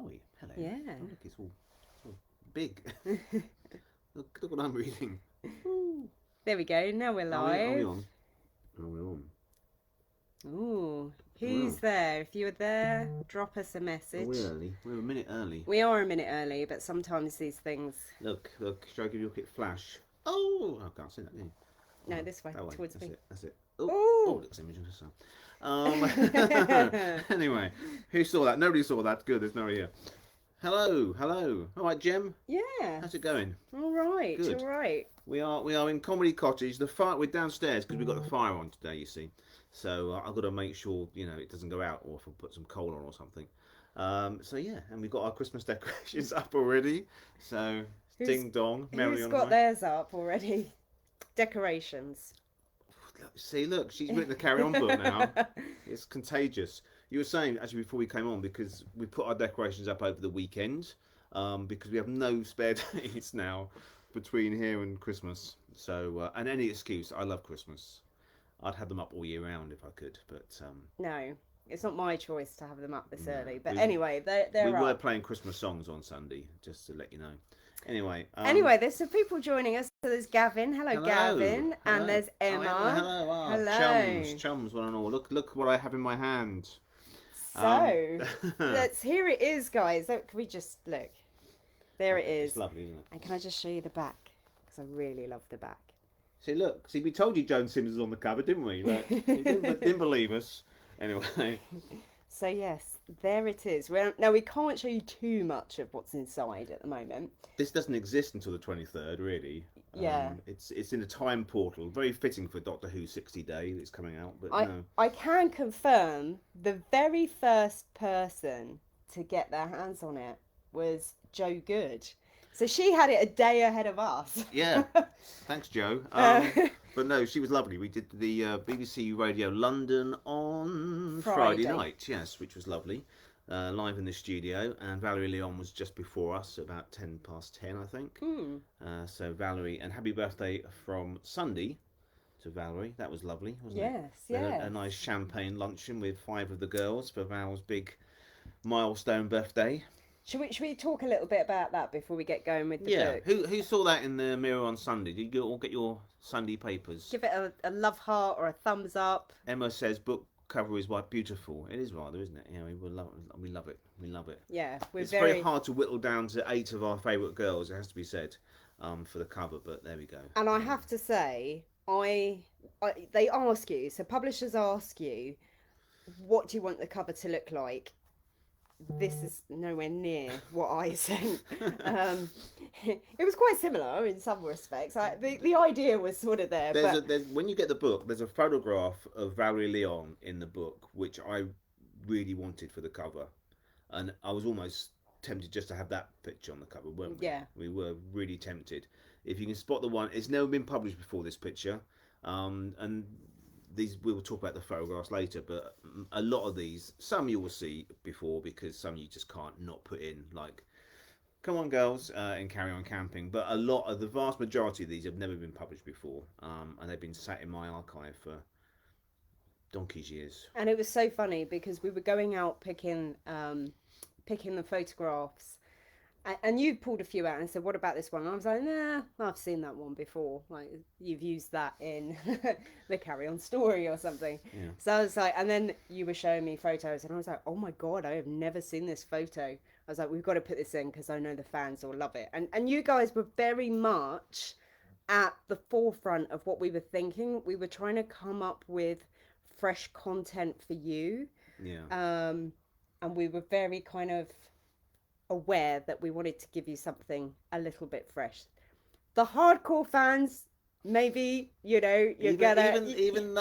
we? Hello. Yeah. Oh, look, it's all big. Look what I'm reading. Ooh. There we go. Now we're Are we live. on? Are we on? Ooh, who's Well, there? If you were there, drop us a are message. we early? We're a minute early. We are a minute early, but sometimes these things. Look. Shall I give you a quick flash? Oh, I can't see that, can you? No, this way, That way. towards That's me. it. That's it. Oh, Ooh. looks image of the sun. Anyway, who saw that? Nobody saw that. Good, there's nobody here. Hello. All right, Gem. Yeah. How's it going? All right. Good. All right. We are in Comedy Cottage. We're downstairs because we've got the fire on today. You see, so I've got to make sure it doesn't go out, or if I put some coal on or something. So yeah, and we've got our Christmas decorations up already. So ding dong, merrily Who's on got high. theirs up already? Decorations. Look, she's written the Carry On book now. It's contagious. You were saying actually before we came on because we put our decorations up over the weekend because we have no spare days now between here and Christmas. So and any excuse, I love Christmas. I'd have them up all year round if I could, but No, it's not my choice to have them up this no. early. But anyway, they're we were up. playing Christmas songs on Sunday, just to let you know. Anyway, Anyway, there's some people joining us. So there's Gavin. Hello. Gavin. Hello. And there's Emma. Oh, Emma, hello. Oh, Hello. chums, one and all. Look what I have in my hand. So, here it is, guys. Can we just look? There it is. It's lovely, isn't it? And can I just show you the back? Because I really love the back. See, we told you Joan Simmons was on the cover, didn't we? But you didn't believe us. Anyway. So yes, there it is. Now we can't show you too much of what's inside at the moment. This doesn't exist until the 23rd, really. Yeah. It's in a time portal. Very fitting for Doctor Who 60 Day that's coming out, but no. I can confirm the very first person to get their hands on it was Joe Good. So she had it a day ahead of us. Yeah. Thanks, Joe. But no, she was lovely. We did the BBC Radio London on Friday night, yes, which was lovely. Live in the studio, and Valerie Leon was just before us, about 10 past 10, I think. So Valerie, and happy birthday from Sunday to Valerie. That was lovely, wasn't it? Yes. A nice champagne luncheon with 5 of the girls for Val's big milestone birthday. Should we talk a little bit about that before we get going with the book? Who saw that in the Mirror on Sunday? Did you all get your Sunday papers? Give it a love heart or a thumbs up. Emma says book cover is quite beautiful. It is rather, isn't it? Yeah, we love it. Yeah, it's very hard to whittle down to 8 of our favourite girls. It has to be said for the cover, but there we go. And I have to say, they ask you. So publishers ask you, what do you want the cover to look like? This is nowhere near what I sent. It was quite similar in some respects. The idea was sort of there. When you get the book, there's a photograph of Valerie Leon in the book, which I really wanted for the cover. And I was almost tempted just to have that picture on the cover, weren't we? Yeah. We were really tempted. If you can spot the one, it's never been published before, this picture. And we will talk about the photographs later, but a lot of these, some you will see before because some you just can't not put in, like Come On Girls and Carry On Camping, but the vast majority of these have never been published before, and they've been sat in my archive for donkey's years. And it was so funny because we were going out picking the photographs, and you pulled a few out and said, what about this one? And I was like, nah, I've seen that one before. Like, you've used that in the Carry On story or something. Yeah. So I was like, and then you were showing me photos and I was like, oh my God, I have never seen this photo. I was like, we've got to put this in because I know the fans will love it. And you guys were very much at the forefront of what we were thinking. We were trying to come up with fresh content for you. Yeah. And we were very kind of aware that we wanted to give you something a little bit fresh. The hardcore fans, maybe, you're gonna even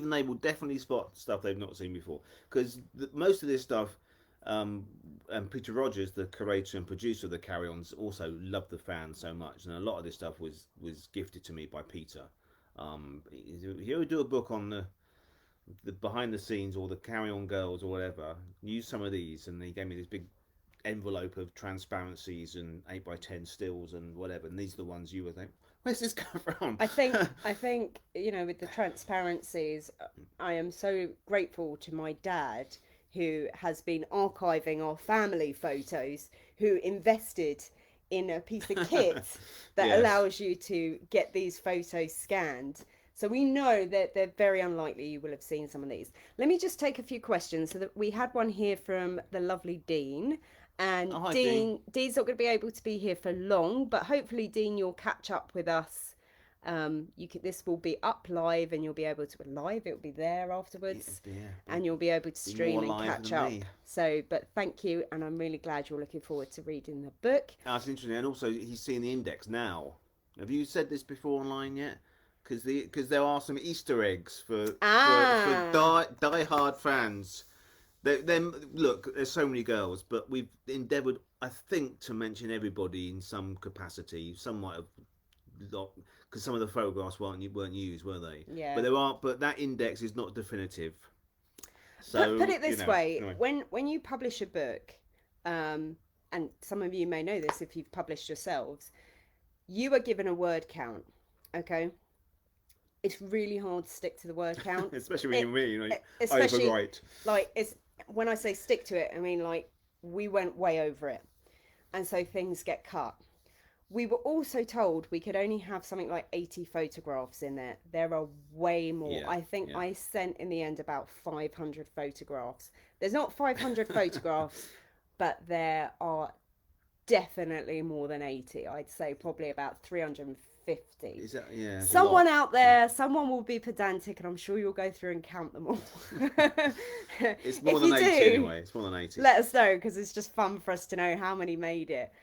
they will definitely spot stuff they've not seen before, because most of this stuff, and Peter Rogers, the curator and producer of the Carry Ons, also loved the fans so much, and a lot of this stuff was gifted to me by Peter. If you ever do a book on the behind the scenes or the Carry On Girls or whatever, use some of these, and they gave me this big envelope of transparencies and 8x10 stills and whatever, and these are the ones you would think, where's this come from? I think with the transparencies, I am so grateful to my dad who has been archiving our family photos, who invested in a piece of kit that Yes. allows you to get these photos scanned. So we know that they're very unlikely you will have seen some of these. Let me just take a few questions. So that we had one here from the lovely Dean. And Oh, hi, Dean. Dean's not going to be able to be here for long, but hopefully, Dean, you'll catch up with us. This will be up live, and you'll be able to live. It'll be there afterwards, and you'll be able to stream and catch up. Me. So, but thank you, and I'm really glad you're looking forward to reading the book. That's interesting, and also he's seeing the index now. Have you said this before online yet? Because there are some Easter eggs for die-hard fans. Look, there's so many girls, but we've endeavoured, I think, to mention everybody in some capacity. Some might have not, because some of the photographs weren't used, were they? Yeah. But that index is not definitive. So put it this way: anyway. when you publish a book, and some of you may know this if you've published yourselves, you are given a word count. Okay. It's really hard to stick to the word count, especially when especially overwrite. Like when I say stick to it, I mean like we went way over it, and so things get cut. We were also told we could only have something like 80 photographs in there. There are way more. Yeah, I think I sent in the end about 500 photographs. There's not 500 photographs, but there are definitely more than 80. I'd say probably about 350. Is that, yeah, someone out there, someone will be pedantic, and I'm sure you'll go through and count them all. It's more than 80 anyway. It's more than 80. Let us know, because it's just fun for us to know how many made it.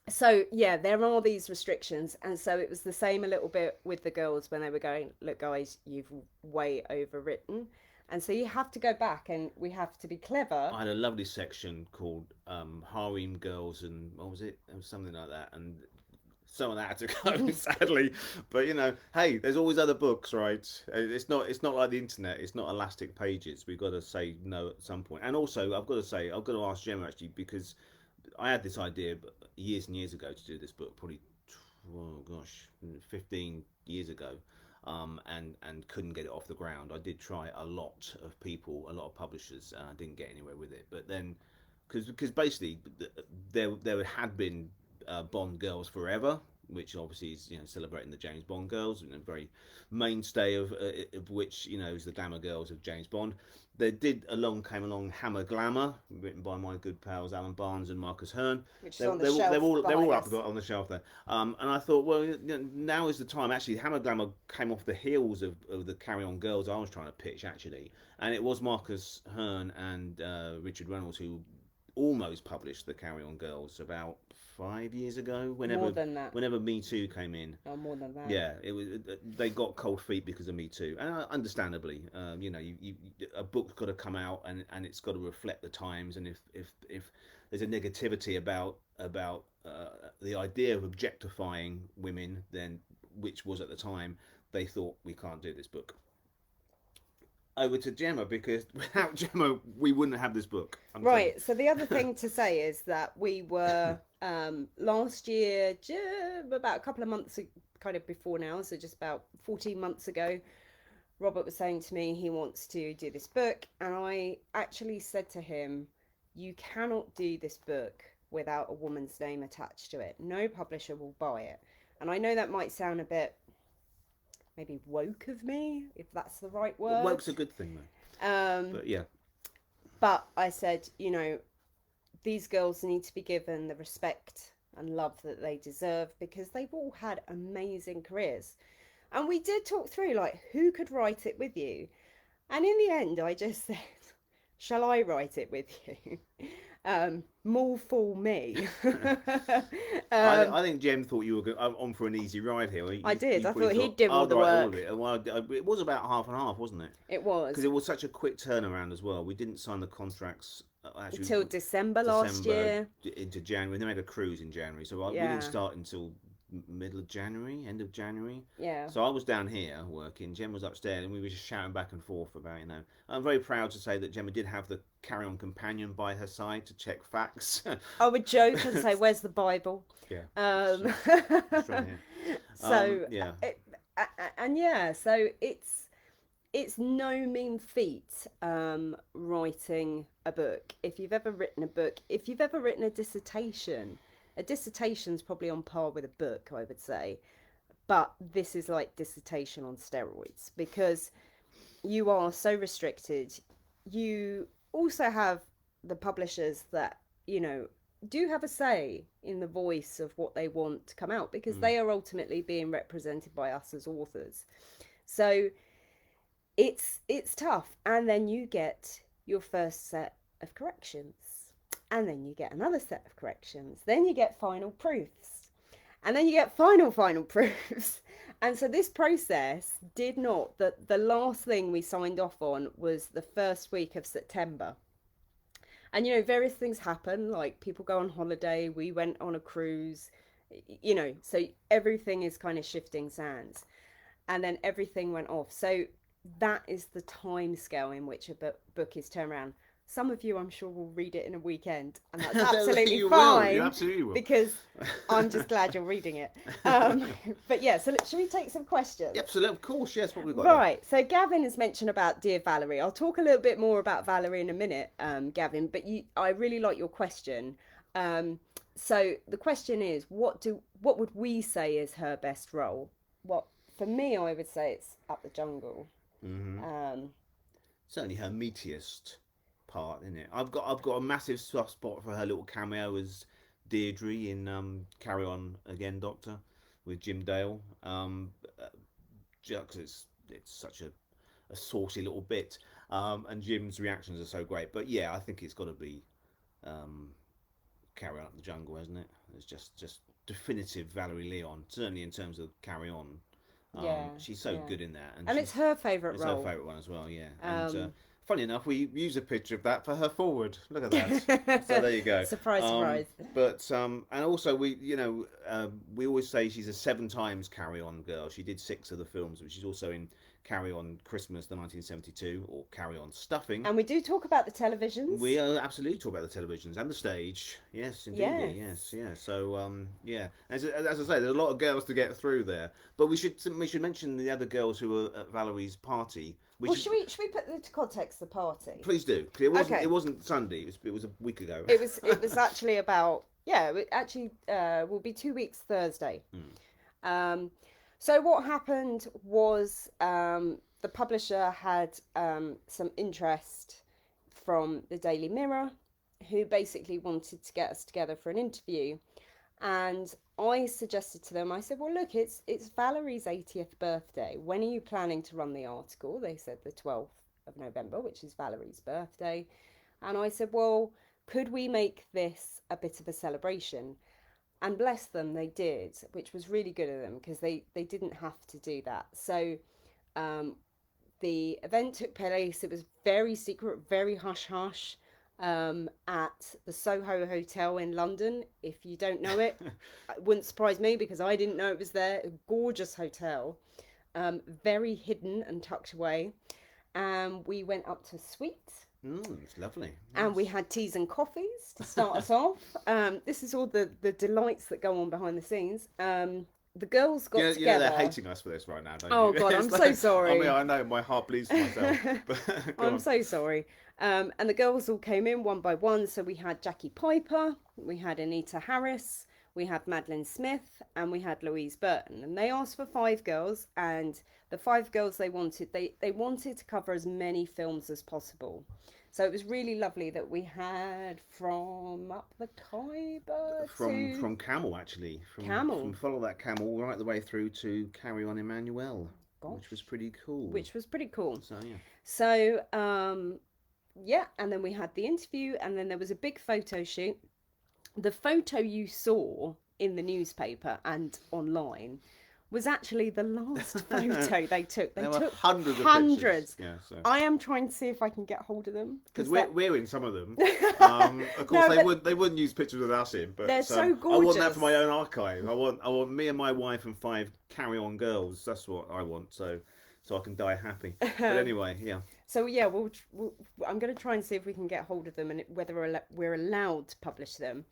So yeah, there are these restrictions, and so it was the same a little bit with the girls when they were going, look guys, you've way overwritten. And so you have to go back, and we have to be clever. I had a lovely section called Harem Girls, and what was it? It was something like that. And some of that had to go, sadly. But hey, there's always other books, right? It's not like the internet. It's not elastic pages. We've got to say no at some point. And also, I've got to ask Gemma actually, because I had this idea years and years ago to do this book, probably 15 years ago. And couldn't get it off the ground. I did try a lot of people, a lot of publishers, and I didn't get anywhere with it. But then, because basically there had been Bond girls forever, which obviously is celebrating the James Bond girls, and a very mainstay of which is the glamour girls of James Bond. There came along Hammer Glamour, written by my good pals Alan Barnes and Marcus Hearn. Which is on the shelf. They're all up on the shelf there. And I thought, well, now is the time. Actually, Hammer Glamour came off the heels of the Carry On Girls I was trying to pitch, actually. And it was Marcus Hearn and Richard Reynolds who almost published the Carry On Girls about 5 years ago. More than that. Whenever Me Too came in. Oh, more than that. Yeah, it was. They got cold feet because of Me Too, and understandably, a book's got to come out and it's got to reflect the times. And if there's a negativity about the idea of objectifying women, then which was at the time, they thought we can't do this book. Over to Gemma, because without Gemma we wouldn't have this book. Right. So the other thing to say is that we were last year, about a couple of months kind of before now, so just about 14 months ago, Robert was saying to me he wants to do this book, and I actually said to him, you cannot do this book without a woman's name attached to it. No publisher will buy it. And I know that might sound a bit maybe woke of me, if that's the right word. Woke's a good thing, though. But yeah. But I said, these girls need to be given the respect and love that they deserve, because they've all had amazing careers. And we did talk through, who could write it with you? And in the end, I just said, shall I write it with you? More fool me. I think Jem thought you were on for an easy ride here. I did. I thought he'd do all the work. It was about half and half, wasn't it? It was. Because it was such a quick turnaround as well. We didn't sign the contracts until December last year. Into January. They made a cruise in January. So we didn't start until middle of January, end of January. Yeah. So I was down here working, Gemma was upstairs, and we were just shouting back and forth about, I'm very proud to say that Gemma did have the Carry On companion by her side to check facts. I would joke and say, where's the Bible? Yeah. It's right here. So, yeah. So it's, it's no mean feat writing a book. If you've ever written a book, if you've ever written a dissertation's probably on par with a book, I would say. But this is like dissertation on steroids because you are so restricted. You also have the publishers that, do have a say in the voice of what they want to come out because they are ultimately being represented by us as authors. So it's tough. And then you get your first set of corrections. And then you get another set of corrections. Then you get final proofs. And then you get final proofs. And so this process did not, the last thing we signed off on was the first week of September. And, various things happen, like people go on holiday, we went on a cruise, so everything is kind of shifting sands. And then everything went off. So that is the time scale in which a book is turned around. Some of you, I'm sure, will read it in a weekend, and that's absolutely you fine. Will. You absolutely will. Because I'm just glad you're reading it. But yeah, so should we take some questions? Absolutely, of course, yes. What we've got. Right. So Gavin has mentioned about Dear Valerie. I'll talk a little bit more about Valerie in a minute, Gavin. But I really like your question. So the question is, what would we say is her best role? What for me, I would say it's Up the Jungle. Mm-hmm. Certainly her meatiest part, isn't it? I've got a massive soft spot for her little cameo as Deirdre in Carry On Again, Doctor, with Jim Dale. Jacques, it's such a saucy little bit, and Jim's reactions are so great. But yeah, I think it's got to be Carry On Up the Jungle, hasn't it? It's just definitive Valerie Leon, certainly in terms of Carry On. She's so good in that, and it's her favourite role. It's her favourite one as well, yeah. And funny enough, we use a picture of that for her forward. Look at that. So there you go. Surprise, surprise. But and also we always say she's a 7 times Carry On girl. She did 6 of the films, but she's also in Carry On Christmas, the 1972, or Carry On Stuffing. And we do talk about the televisions. We absolutely talk about the televisions and the stage. Yes, indeed. Yes. So yeah. As I say, there's a lot of girls to get through there. But we should mention the other girls who were at Valerie's party. Should we put into context the party? Please do. It wasn't Sunday. It was a week ago. It was actually about will be 2 weeks Thursday. So what happened was the publisher had some interest from the Daily Mirror, who basically wanted to get us together for an interview. And I suggested to them, I said, well, look, it's Valerie's 80th birthday. When are you planning to run the article? They said the 12th of November, which is Valerie's birthday. And I said, well, could we make this a bit of a celebration? And bless them, they did, which was really good of them because they didn't have to do that. So the event took place. It was very secret, very hush-hush. At the Soho Hotel in London. If you don't know it, it wouldn't surprise me because I didn't know it was there. A gorgeous hotel, very hidden and tucked away. We went up to a suite. It's lovely. And we had teas and coffees to start us off. This is all the delights that go on behind the scenes. The girls got together. Yeah, they're hating us for this right now, don't you? God, I'm so sorry. I mean, I know, my heart bleeds for myself. I'm so sorry. And the girls all came in one by one. So we had Jackie Piper, we had Anita Harris, we had Madeline Smith, and we had Louise Burton. And they asked for 5 girls, and the 5 girls they wanted to cover as many films as possible. So it was really lovely that we had from Up the Khyber from Camel, actually. From Follow That Camel right the way through to Carry On Emmanuel. Gosh. Which was pretty cool. So yeah. So and then we had the interview, and then there was a big photo shoot. The photo you saw in the newspaper and online was actually the last photo they took. They took hundreds of pictures. Yeah, so. I am trying to see if I can get hold of them because we're in some of them. Of course, they wouldn't use pictures with us in, but they're so gorgeous. I want that for my own archive. I want me and my wife and 5 Carry On girls. That's what I want. So I can die happy. But anyway, yeah. So yeah, I'm going to try and see if we can get hold of them and whether we're allowed to publish them.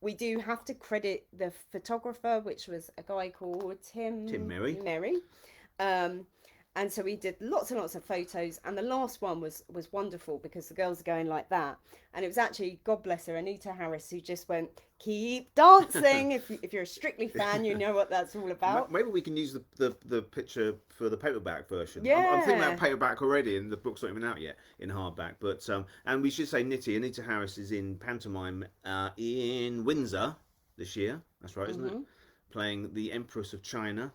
We do have to credit the photographer, which was a guy called Tim Merry. And so we did lots and lots of photos, and the last one was wonderful because the girls are going like that, and it was actually, God bless her, Anita Harris, who just went, keep dancing. If you're a Strictly fan, you know what that's all about. Maybe we can use the picture for the paperback version. Yeah. I'm thinking about paperback already, and the book's not even out yet in hardback. But and we should say Anita Harris is in pantomime in Windsor this year. That's right, isn't it? Playing the Empress of China.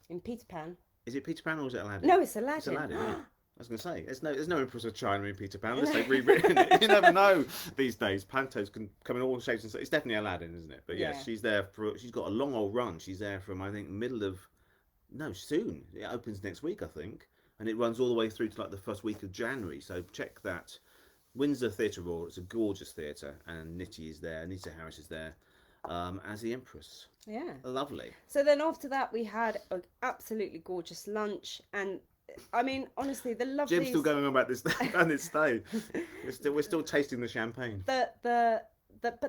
In Peter Pan. Is it Peter Pan or is it Aladdin? No, it's Aladdin. It's Aladdin, yeah. I was going to say, there's no Empress of China in Peter Pan unless they've rewritten it. You never know these days. Pantos can come in all shapes and sizes. It's definitely Aladdin, isn't it? But yes, she's there she's got a long old run. She's there from, I think, soon. It opens next week, I think. And it runs all the way through to like the first week of January. So check that. Windsor Theatre Royal. It's a gorgeous theatre. And Nitty is there. Anita Harris is there as the Empress. Yeah. Lovely. So then after that, we had an absolutely gorgeous lunch. And I mean, honestly, the loveliest... Jim's still going on about this on this day. We're still tasting the champagne. But the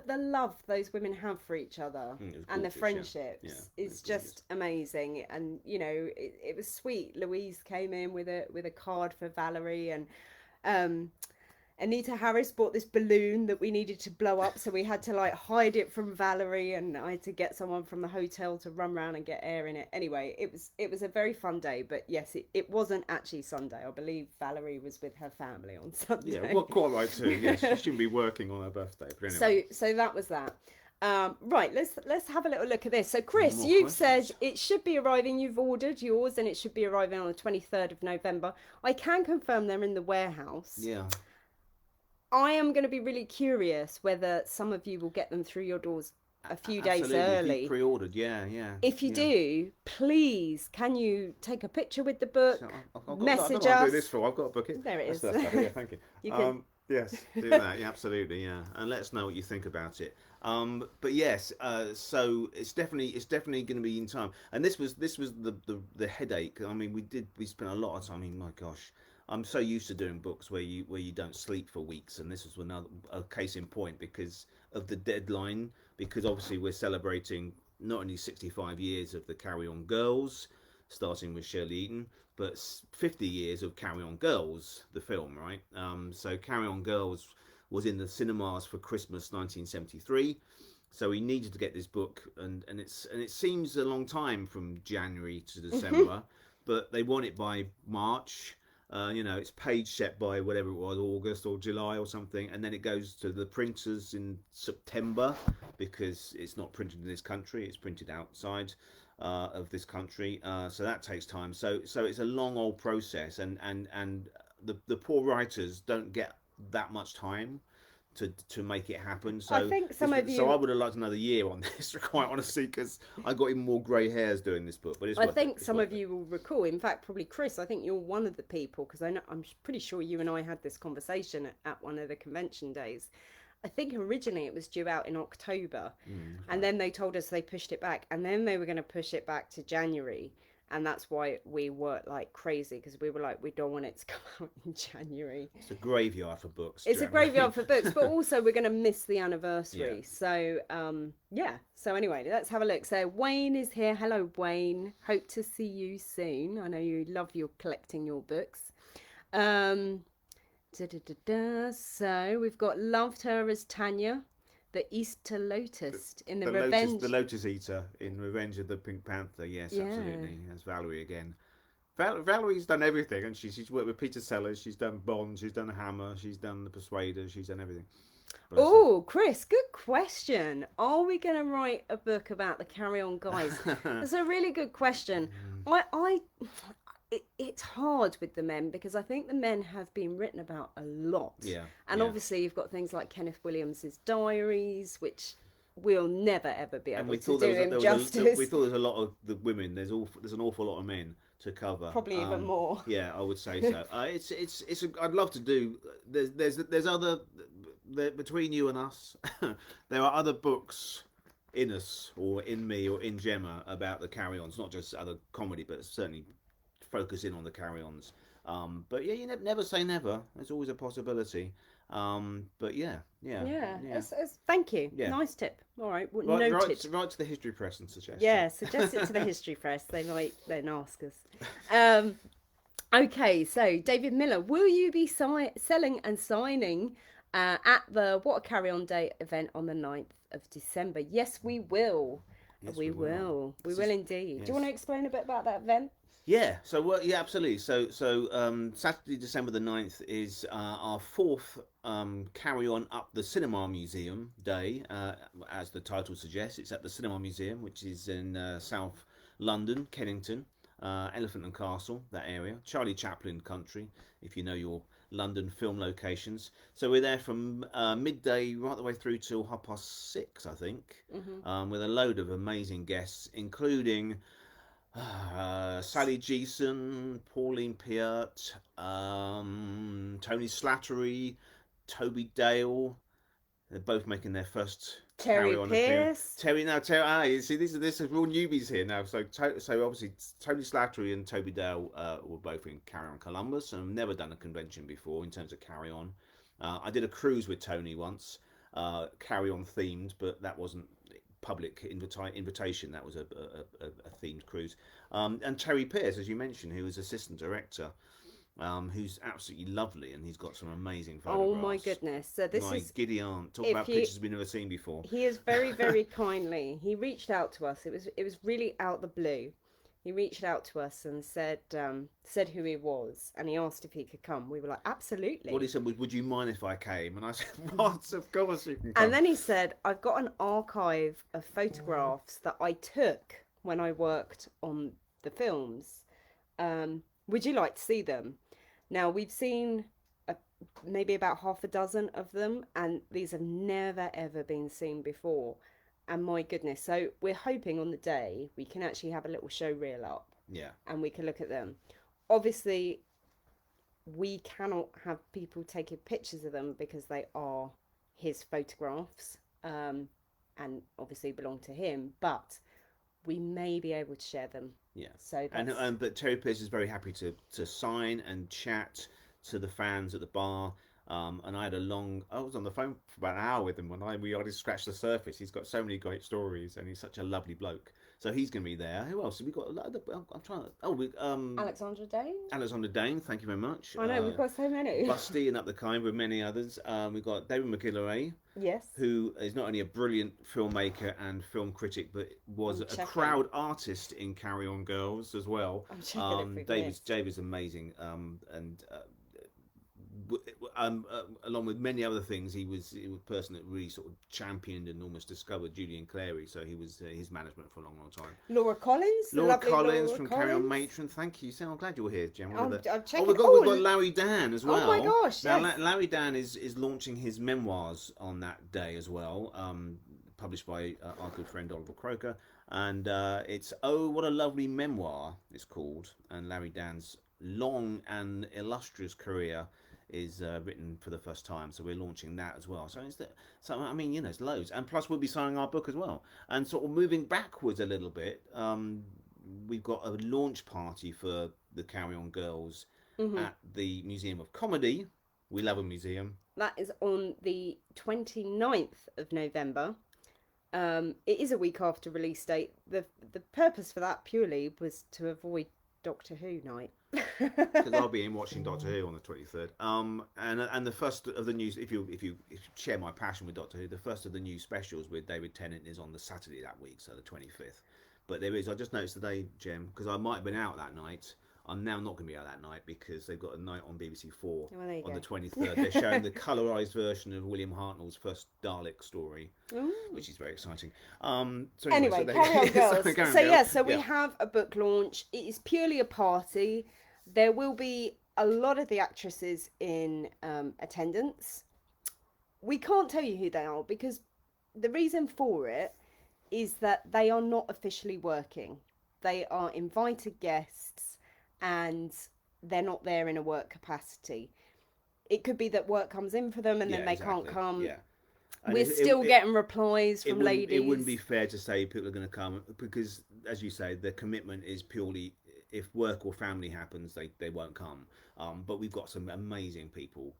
love those women have for each other and the friendships is just amazing. And you know, it was sweet. Louise came in with a card for Valerie, and Anita Harris bought this balloon that we needed to blow up, so we had to like hide it from Valerie, and I had to get someone from the hotel to run around and get air in it. Anyway, it was a very fun day, but yes, it wasn't actually Sunday. I believe Valerie was with her family on Sunday. Yeah, well, quite right too. Yes, she shouldn't be working on her birthday. But anyway. So that was that. Right, let's have a little look at this. So Chris, you've said it should be arriving. You've ordered yours, and it should be arriving on the 23rd of November. I can confirm they're in the warehouse. Yeah. I am going to be really curious whether some of you will get them through your doors a few days early. Pre-ordered, yeah. If you do, please, can you take a picture with the book, message us? I'll do this for. I've got a book. There it is. Yeah, thank you. You can... Yes, do that. Yeah, absolutely. Yeah, and let us know what you think about it. But yes, so it's definitely going to be in time. And this was the headache. I mean, we spent a lot of time. I mean, my gosh. I'm so used to doing books where you don't sleep for weeks, and this was a case in point because of the deadline. Because obviously we're celebrating not only 65 years of the Carry On Girls, starting with Shirley Eaton, but 50 years of Carry On Girls, the film, right? So Carry On Girls was in the cinemas for Christmas 1973. So we needed to get this book, and it seems a long time from January to December, but they want it by March. It's page set by whatever it was, August or July or something, and then it goes to the printers in September because it's not printed in this country; it's printed outside of this country. So that takes time. So it's a long old process, and the poor writers don't get that much time to make it happen. So I think some of you... So I would have liked another year on this, quite honestly, because I got even more grey hairs doing this book. But I think some of you will recall. In fact, probably Chris. I think you're one of the people, because I'm pretty sure you and I had this conversation at one of the convention days. I think originally it was due out in October, and then they told us they pushed it back, and then they were going to push it back to January. And that's why we worked like crazy, because we were like, we don't want it to come out in January. It's a graveyard for books. It's a graveyard for books, but also we're going to miss the anniversary. Yeah. So, So anyway, let's have a look. So Wayne is here. Hello, Wayne. Hope to see you soon. I know you love collecting your books. So we've got Loved Her as Tanya. The Easter Lotus in the Revenge... The Lotus Eater in Revenge of the Pink Panther, yes, absolutely. That's Valerie again. Valerie's done everything, and she's worked with Peter Sellers, she's done Bond, she's done Hammer, she's done The Persuader, she's done everything. Oh, Chris, good question. Are we going to write a book about the Carry On guys? That's a really good question. It's hard with the men, because I think the men have been written about a lot. Yeah. And obviously you've got things like Kenneth Williams's diaries, which we'll never ever be able to do him justice. We thought there's a lot of the women. There's an awful lot of men to cover. Probably even more. Yeah, I would say so. I'd love to do. There's other between you and us. There are other books in us or in me or in Gemma about the Carry-Ons, not just other comedy, but certainly focus in on the Carry-Ons. But yeah, you never say never. There's always a possibility. But yeah. Thank you. Yeah. Nice tip. All right, noted. Write to the History Press and suggest. Yeah, suggest it to the History Press. They might then ask us. Okay, so David Miller, will you be selling and signing at the What a Carry On Day event on the 9th of December? Yes, we will. Yes, We we will. will. We This will is indeed. Do you want yes. to explain a bit about that event? Yeah, so yeah, absolutely. Saturday, December the 9th is our fourth carry on up the Cinema Museum day, as the title suggests. It's at the Cinema Museum, which is in South London, Kennington, Elephant and Castle, that area, Charlie Chaplin country, if you know your London film locations. So we're there from midday right the way through till 6:30, I think, Hmm. with a load of amazing guests, including Sally Geeson, Pauline Piat, Tony Slattery, Toby Dale. They're both making their first Terry carry-on appearance. Pierce. You see, this is all newbies here now. So obviously Tony Slattery and Toby Dale were both in Carry On Columbus, and have never done a convention before in terms of carry on. I did a cruise with Tony once, carry on themed, but that wasn't public invitation. That was a themed cruise. And Terry Pierce, as you mentioned, who was assistant director, who's absolutely lovely, and he's got some amazing Oh my photographs. goodness. So this My is giddy aunt, talk if about you pictures we've never seen before. he is very, very kindly. He reached out to us. It was really out the blue. He reached out to us and said who he was, and he asked if he could come. We were like, What he absolutely. said was, "Would you mind if I came?" And I said, "What? Of course you can And come." then he said, I've got an archive of photographs that I took when I worked on the films. Would you like to see them? Now, we've seen a, maybe about half a dozen of them, and these have never ever been seen before. And my goodness, so we're hoping on the day we can actually have a little show reel up Yeah, and we can look at them. Obviously, we cannot have people taking pictures of them because they are his photographs, and obviously belong to him, but we may be able to share them. yeah. So And that's but Terry Pierce is very happy to sign and chat to the fans at the bar. And I was on the phone for about an hour with him when we already scratched the surface. He's got so many great stories, and he's such a lovely bloke. So he's going to be there. Who else have we got? I'm trying to. Oh, Alexandra Dane. Alexander Dane. Thank you very much. I know we've got so many. Busty and Up the Kind with many others. We've got David McGillivray, Yes, who is not only a brilliant filmmaker and film critic, but was I'm a checking. crowd artist in Carry On Girls as well. I'm checking if we've missed. David's amazing, and along with many other things, he was a person that really sort of championed and almost discovered Julian Clary. So he was his management for a long, long time. Laura Collins, the Laura lovely Collins Laura from Carry On Collins. Matron, thank you. So I'm glad you're here, Gemma. I'm Oh, checking. we've got Larry Dan as Oh my well. gosh, Now yes. Larry Dan is launching his memoirs on that day as well, published by our good friend Oliver Croker, and it's Oh What a Lovely Memoir. It's called, and Larry Dan's long and illustrious career is written for the first time, so we're launching that as well. So I mean, it's loads, and plus we'll be signing our book as well, and sort of moving backwards a little bit. We've got a launch party for the Carry On Girls Hmm. at the Museum of Comedy. We love a museum. That is on the 29th of November. It is a week after release date. The purpose for that purely was to avoid Doctor Who night. Because I'll be in watching Doctor Who on the 23rd. And the first of the news, if you share my passion with Doctor Who, the first of the new specials with David Tennant is on the Saturday that week, so the 25th. But there is, I just noticed today, Jem, because I might have been out that night. I'm now not going to be out that night because they've got a night on BBC Four Well, there you on the go. 23rd. They're showing the colourised version of William Hartnell's first Dalek story, Ooh. which is very exciting. Anyway, There carry on, you girls. go. Carry on, So yeah, girls. so we Yeah. have a book launch. It is purely a party. There will be a lot of the actresses in attendance. We can't tell you who they are because the reason for it is that they are not officially working. They are invited guests, and they're not there in a work capacity. It could be that work comes in for them and Yeah, then they can't exactly. come. Yeah. And We're still getting replies from it wouldn't be ladies. fair to say people are going to come because, as you say, the commitment is purely if work or family happens, they won't come. But we've got some amazing people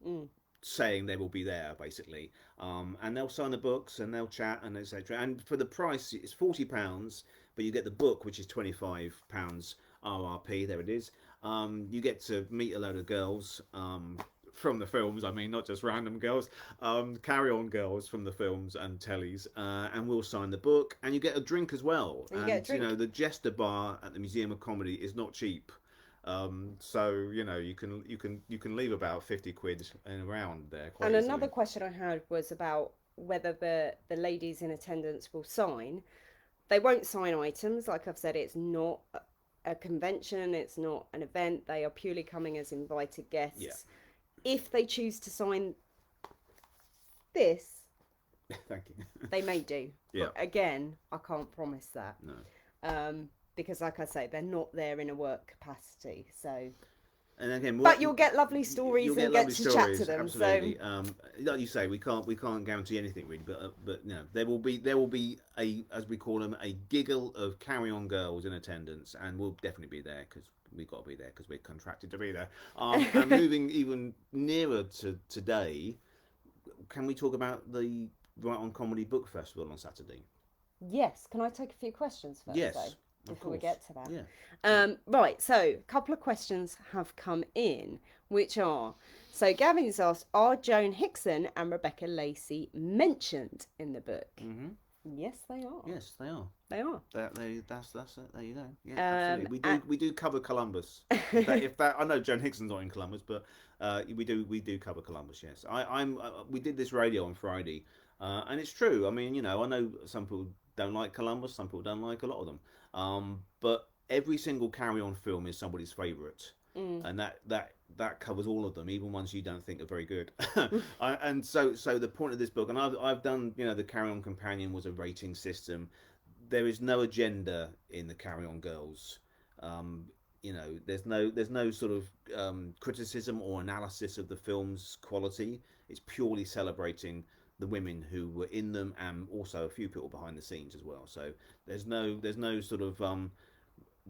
Mm. saying they will be there basically, and they'll sign the books and they'll chat and etc. And for the price, it's £40, but you get the book, which is £25 RRP. There it is. You get to meet a load of girls from the films. I mean, not just random girls, Carry On girls from the films and tellies, and we'll sign the book, and you get a drink as well. And you get a drink. know, the Jester Bar at the Museum of Comedy is not cheap. So you know, you can leave about 50 quid and around there. Quite And easily. another question I had was about whether the ladies in attendance will sign. They won't sign items. Like I've said, it's not a convention, it's not an event. They are purely coming as invited guests. Yeah. If they choose to sign this, Thank you. they may do. Yeah. But again, I can't promise that. No. Because like I say, they're not there in a work capacity. So And again, but you'll get lovely stories and get to chat to them. Absolutely. So Like you say, we can't guarantee anything really, but you know, there will be a, as we call them, a giggle of Carry On girls in attendance, and we'll definitely be there because we've got to be there because we're contracted to be there. And moving even nearer to today, can we talk about the Right On Comedy Book Festival on Saturday? yes, can I take a few questions first? Yes. Though, before we get to that. Yeah. Right, so a couple of questions have come in, which are, so Gavin's asked, are Joan Hickson and Rebecca Lacey mentioned in the book? Mm-hmm. Yes, they are. Yes, they are. They are. That's it. There you go. Yeah, absolutely. We do cover Columbus. If that I know Joan Hickson's not in Columbus, but we do cover Columbus. Yes, we did this radio on Friday, and it's true. I mean, you know, I know some people don't like Columbus, some people don't like a lot of them, but every single Carry On film is somebody's favourite. And that covers all of them, even ones you don't think are very good. And so the point of this book, and I've done, you know, the Carry On Companion was a rating system. There is no agenda in the Carry On Girls. You know, there's no sort of criticism or analysis of the film's quality. It's purely celebrating the women who were in them, and also a few people behind the scenes as well. So there's no sort of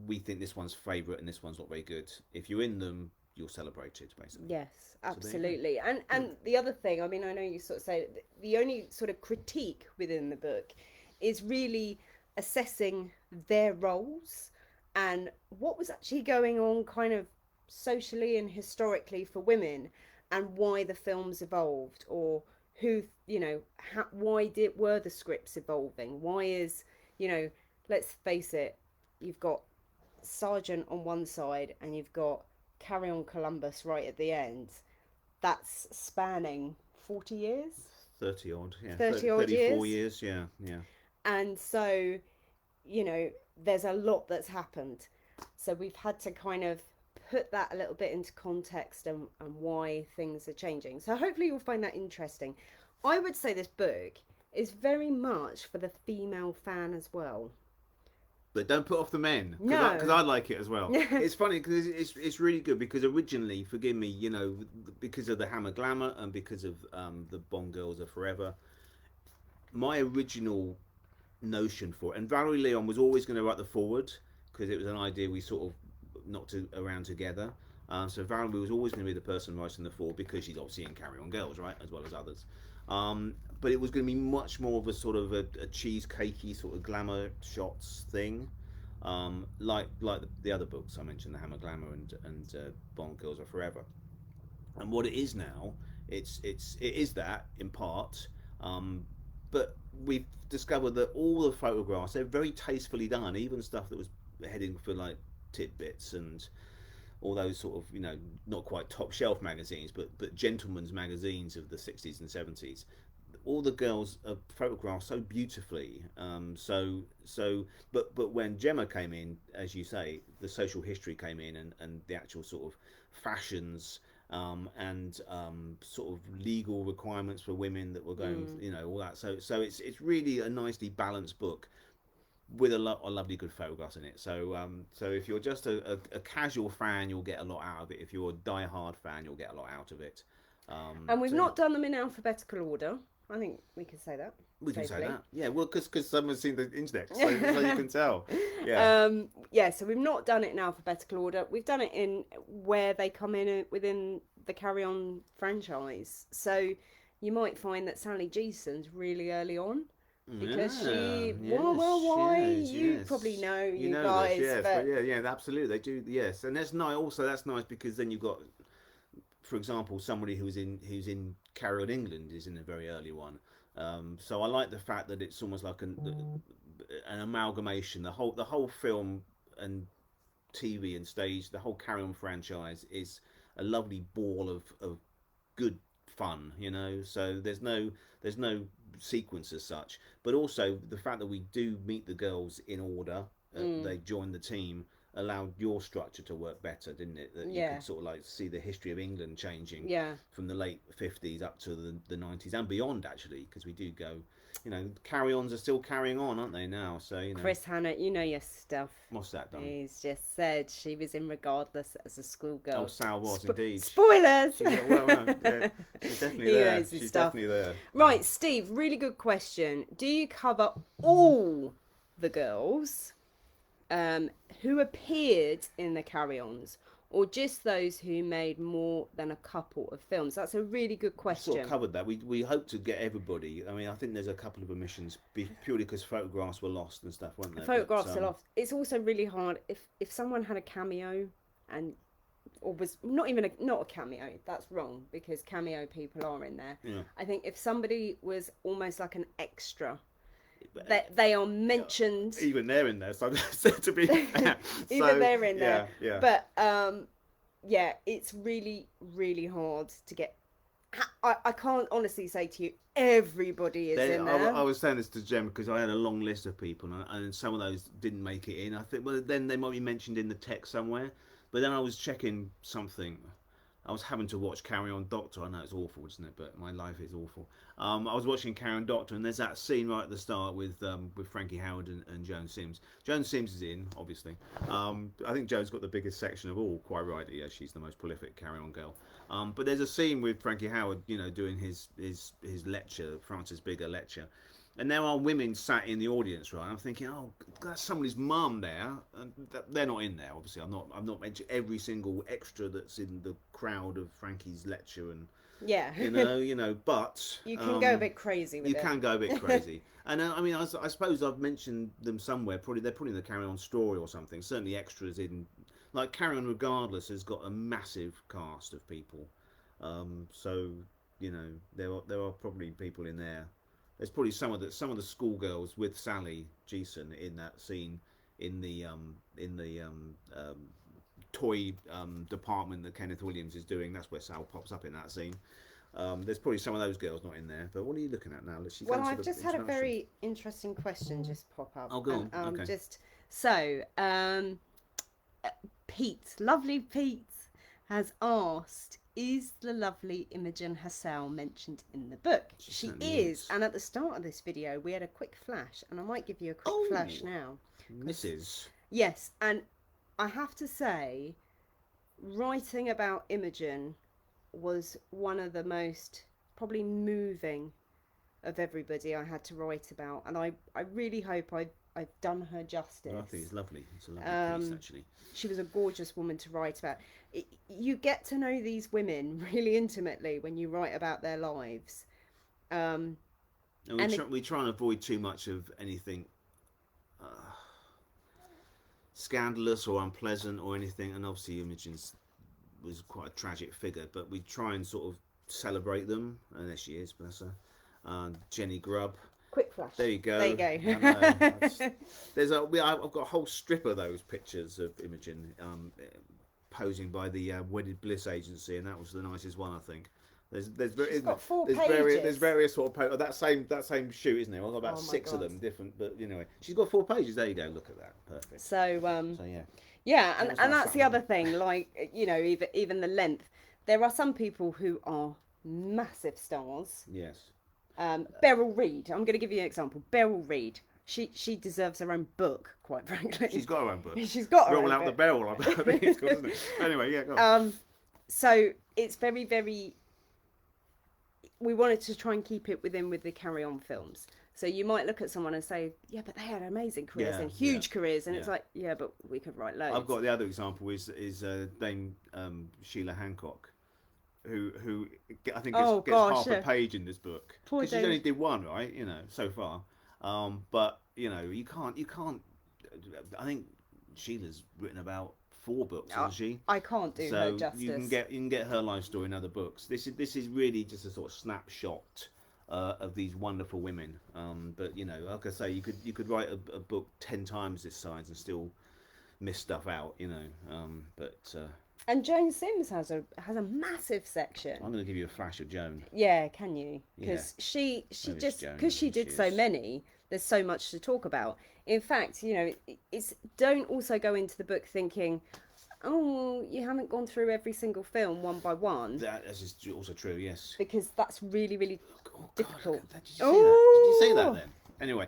we think this one's favourite and this one's not very good. If you're in them, you'll celebrate it, basically. Yes, absolutely. And the other thing, I mean, I know you sort of say the only sort of critique within the book is really assessing their roles and what was actually going on kind of socially and historically for women, and why the films evolved, or who, you know, were the scripts evolving? Why is, you know, let's face it, you've got Sergeant on one side and you've got Carry On Columbus right at the end. That's spanning 40 years? 30 odd, yeah. 30 odd 34 years, yeah. And so, you know, there's a lot that's happened. So we've had to kind of put that a little bit into context and why things are changing. So hopefully you'll find that interesting. I would say this book is very much for the female fan as well. But don't put off the men, No. because I like it as well. It's funny because it's really good, because originally, forgive me, you know, because of the Hammer Glamour and because of the Bond Girls Are Forever, my original notion for it, and Valerie Leon was always going to write the foreword because it was an idea we sort of knocked around together. So Valerie was always going to be the person writing the foreword, because she's obviously in Carry On Girls, right, as well as others. But it was going to be much more of a sort of a cheesecakey sort of glamour shots thing, like the other books I mentioned, the Hammer Glamour and Bond Girls Are Forever. And what it is now, it is that in part, but we've discovered that all the photographs, they're very tastefully done, even stuff that was heading for like tidbits and all those sort of, you know, not quite top shelf magazines, but gentlemen's magazines of the 60s and 70s. All the girls are photographed so beautifully. But when Gemma came in, as you say, the social history came in, and the actual sort of fashions and sort of legal requirements for women that were going, you know, all that. So it's really a nicely balanced book with a lovely good photographs in it. So if you're just a casual fan, you'll get a lot out of it. If you're a die-hard fan, you'll get a lot out of it. And we've not done them in alphabetical order. I think we can say that. We can say that. Yeah, well, because someone's seen the index, so you can tell. Yeah. So we've not done it in alphabetical order. We've done it in where they come in within the Carry On franchise. So you might find that Sally Jason's really early on. because Yeah, she, yes, why? yes, You yes. probably know, You you know this, guys, yes, but but yeah, absolutely, they do, yes, and that's nice. Also, that's nice because then you've got, for example, somebody who's in Carry On England is in a very early one. So I like the fact that it's almost like an amalgamation. The whole film and TV and stage, the whole Carry On franchise is a lovely ball of good fun, so there's no sequence as such, but also the fact that we do meet the girls in order, they join the team, allowed your structure to work better, didn't it? That you yeah, could sort of like see the history of England changing yeah. from the late 50s up to the 90s and beyond, actually, because we do go, carry-ons are still carrying on, aren't they, now? So Chris Hannah, you know your stuff. what's that done? He's just said she was in Regardless as a schoolgirl. Oh, Sal was indeed. Spoilers! Yeah, she's definitely He there. knows his She's stuff. definitely there. Right, Steve, really good question. Do you cover all the girls who appeared in the Carry-Ons, or just those who made more than a couple of films? That's a really good question. Sort of covered that. We hope to get everybody. I mean, I think there's a couple of omissions purely because photographs were lost and stuff, weren't there? Photographs are lost. It's also really hard if someone had a cameo and or was not even not a cameo. That's wrong because cameo people are in there. Yeah. I think if somebody was almost like an extra, that they are mentioned. Even they're in there, so to be fair. Even they're in there. Yeah. But yeah, it's really really hard to get. I can't honestly say to you everybody is in there. I was saying this to Gemma because I had a long list of people and some of those didn't make it in. I think, well, then they might be mentioned in the text somewhere. But then I was checking something. I was having to watch Carry On Doctor. I know it's awful, isn't it? But my life is awful. I was watching Carry On Doctor, and there's that scene right at the start with Frankie Howard and Joan Sims. Joan Sims is in, obviously. I think Joan's got the biggest section of all, quite rightly. Yeah, she's the most prolific Carry On girl. But there's a scene with Frankie Howard, doing his lecture, Francis Bigger lecture. And there are women sat in the audience, right? I'm thinking, oh, that's somebody's mum there. And they're not in there, obviously. I'm not mentioning every single extra that's in the crowd of Frankie's lecture, and yeah, But you can go a bit crazy with it. You can go a bit crazy, and I mean, I suppose I've mentioned them somewhere. They're probably in the Carry On story or something. Certainly, extras in like Carry On Regardless has got a massive cast of people. So there are probably people in there. There's probably some of the schoolgirls with Sally Geeson in that scene in the toy department that Kenneth Williams is doing. That's where Sal pops up in that scene. There's probably some of those girls not in there. But what are you looking at now? Well, I've just had a very interesting question just pop up. Oh, go on. Okay. Just so, Pete, lovely Pete, has asked, is the lovely Imogen Hassel mentioned in the book? She is. And at the start of this video, we had a quick flash, and I might give you a quick flash now. Mrs. Yes, and I have to say, writing about Imogen was one of the most probably moving of everybody I had to write about, and I really hope I've done her justice. I think it's lovely. It's a lovely piece, actually. She was a gorgeous woman to write about. You get to know these women really intimately when you write about their lives. And we try and avoid too much of anything scandalous or unpleasant or anything. And obviously Imogen was quite a tragic figure, but we try and sort of celebrate them. And there she is, bless her. Jenny Grubb. Quick flash. There you go. There you go. I've got a whole strip of those pictures of Imogen posing by the Wedded Bliss agency, and that was the nicest one, I think. She's got 4 pages. There's various sort of that same shoot, isn't there? I've got about 6 of them different, but anyway, she's got 4 pages. There you go. Look at that. Perfect. So yeah. Yeah, and that's the other thing. Like even the length. There are some people who are massive stars. Yes. Beryl Reid. I'm going to give you an example. Beryl Reid. She deserves her own book, quite frankly. She's got her own book. She's got her Roll own out book. the barrel, I think it's called, isn't it? Anyway, yeah, go on. So it's very, very... We wanted to try and keep it with the Carry On films. So you might look at someone and say, yeah, but they had amazing careers and huge careers. And it's like, yeah, but we could write loads. I've got the other example is Dame Sheila Hancock, who I think gets half a page in this book. Poor Because she's only did one, right? So far. But you can't. I think Sheila's written about 4 books, hasn't she? I can't do her So justice. you can get her life story in other books. This is really just a sort of snapshot of these wonderful women. But like I say, you could write a book 10 times this size and still miss stuff out. But And Joan Sims has a massive section. I'm going to give you a flash of Joan. Yeah, can you? Yeah. Because she Where is just Joan? because she There did she so is. many. There's so much to talk about. In fact, it's don't also go into the book thinking, oh, you haven't gone through every single film one by one, That is also true. Yes. because that's really, really Oh God! difficult. Did you see that? Did you see that Oh! then? Anyway,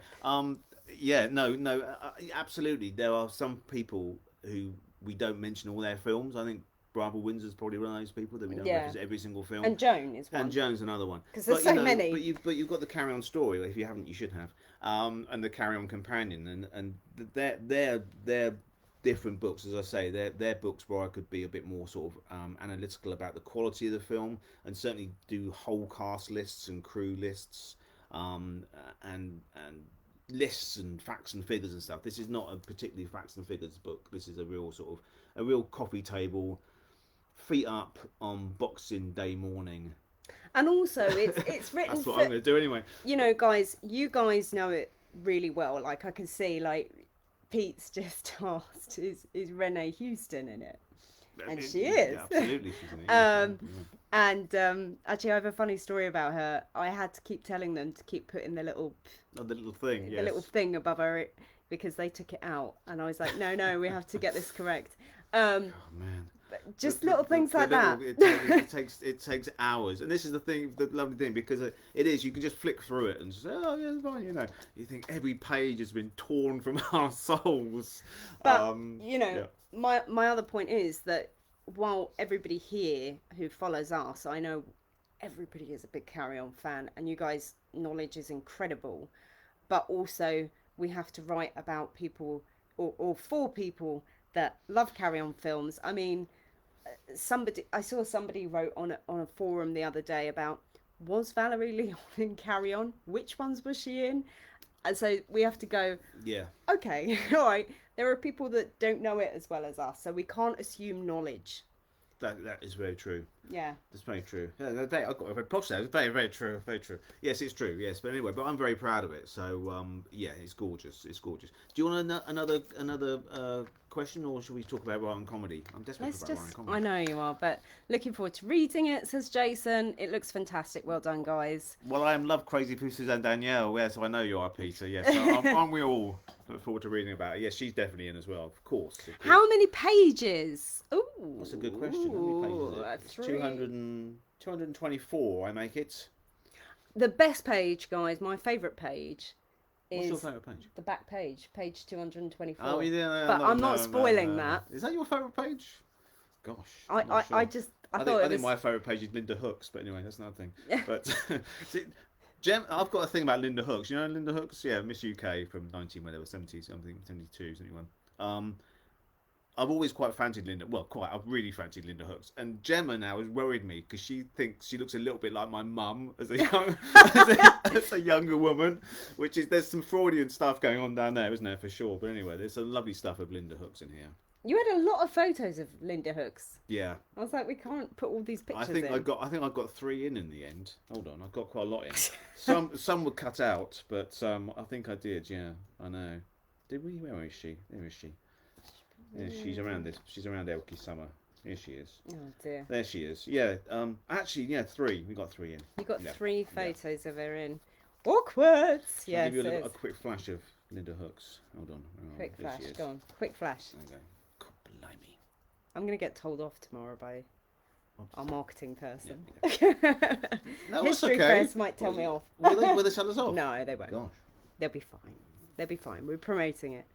yeah, no, absolutely. There are some people who we don't mention all their films. I think Barbara Windsor's probably one of those people that we don't Yeah. reference every single film. And Joan is one. And Joan's another one. 'Cause there's But, so many. But you've got the Carry On story. If you haven't, you should have. And the Carry On companion, and they're different books. As I say, they're books where I could be a bit more sort of analytical about the quality of the film, and certainly do whole cast lists and crew lists, and lists and facts and figures and stuff. This is not a particularly facts and figures book. This is a real sort of a real coffee table, feet up on Boxing Day morning. And also, it's written That's what for, I'm going to do anyway. guys. You guys know it really well. Like I can see, like Pete's just asked, is Renee Houston in it? And she is. Yeah, absolutely, she's in it. And actually, I have a funny story about her. I had to keep telling them to keep putting the little Oh, the little thing. the Yes. little thing above her because they took it out, and I was like, no, we have to get this correct. Um, Oh man. just little things like that. It takes hours, and this is the lovely thing, because it is, you can just flick through it and say, oh yeah, it's fine. You think every page has been torn from our souls. But Yeah. my other point is that while everybody here who follows us, I know everybody is a big Carry On fan, and you guys' knowledge is incredible, but also we have to write about people or for people that love Carry On films. I mean, I saw somebody wrote on a forum the other day about, was Valerie Leon in Carry On? Which ones was she in? And so we have to go, Yeah. okay, all right. There are people that don't know it as well as us, so we can't assume knowledge. That is very true. Yeah. That's very true. Yeah, I've got a very props there. It's very, very true. Very true. Yes, it's true. Yes, but anyway, I'm very proud of it. So yeah, it's gorgeous. It's gorgeous. Do you want another question, or should we talk about writing comedy? I'm desperate Let's about writing just, comedy. I know you are, but looking forward to reading it, says Jason. It looks fantastic. Well done, guys. Well, I am love crazy for Suzanne Danielle. Yes, I know you are, Peter. Yes, aren't we all? Look forward to reading about it. Yes, she's definitely in as well. Of course. How many pages? Ooh. That's a good question. How many pages is it? It's 224, I make it. The best page, guys, my favourite page, What's your is favourite page? the back page, page 224. Oh, yeah, But I'm not spoiling that. Is that your favourite page? Gosh. I I'm not sure. thought I it think was... my favourite page is Linda Hooks, but anyway, that's another thing. But see, I've got a thing about Linda Hooks. You know Linda Hooks? Yeah, Miss UK from 19, whatever, 70 something, 72, 71. I've always quite fancied Linda. Well, I've really fancied Linda Hooks. And Gemma now has worried me because she thinks she looks a little bit like my mum as as a younger woman, which is, there's some Freudian stuff going on down there, isn't there, for sure. But anyway, there's some lovely stuff of Linda Hooks in here. You had a lot of photos of Linda Hooks. Yeah. I was like, we can't put all these pictures I think in. I got 3 in the end. Hold on, I got quite a lot in. Some were cut out, but I think I did. Yeah, I know. Did we? Where is she? There is she. Yeah, she's around this. She's around Elkie Summer. Here she is. Oh dear. There she is. Yeah. Actually, yeah, 3. We got 3 in. You got Yeah. 3 photos of her in. Awkward. I'll Yes. give you a quick flash of Linda Hooks. Hold on. Quick There flash. she is. Go on. Quick flash. There you go. God blimey. I'm gonna get told off tomorrow by our marketing person. No, it's History okay. press might tell me off. Will they tell us off? No, they won't. Gosh. They'll be fine. They'll be fine. We're promoting it.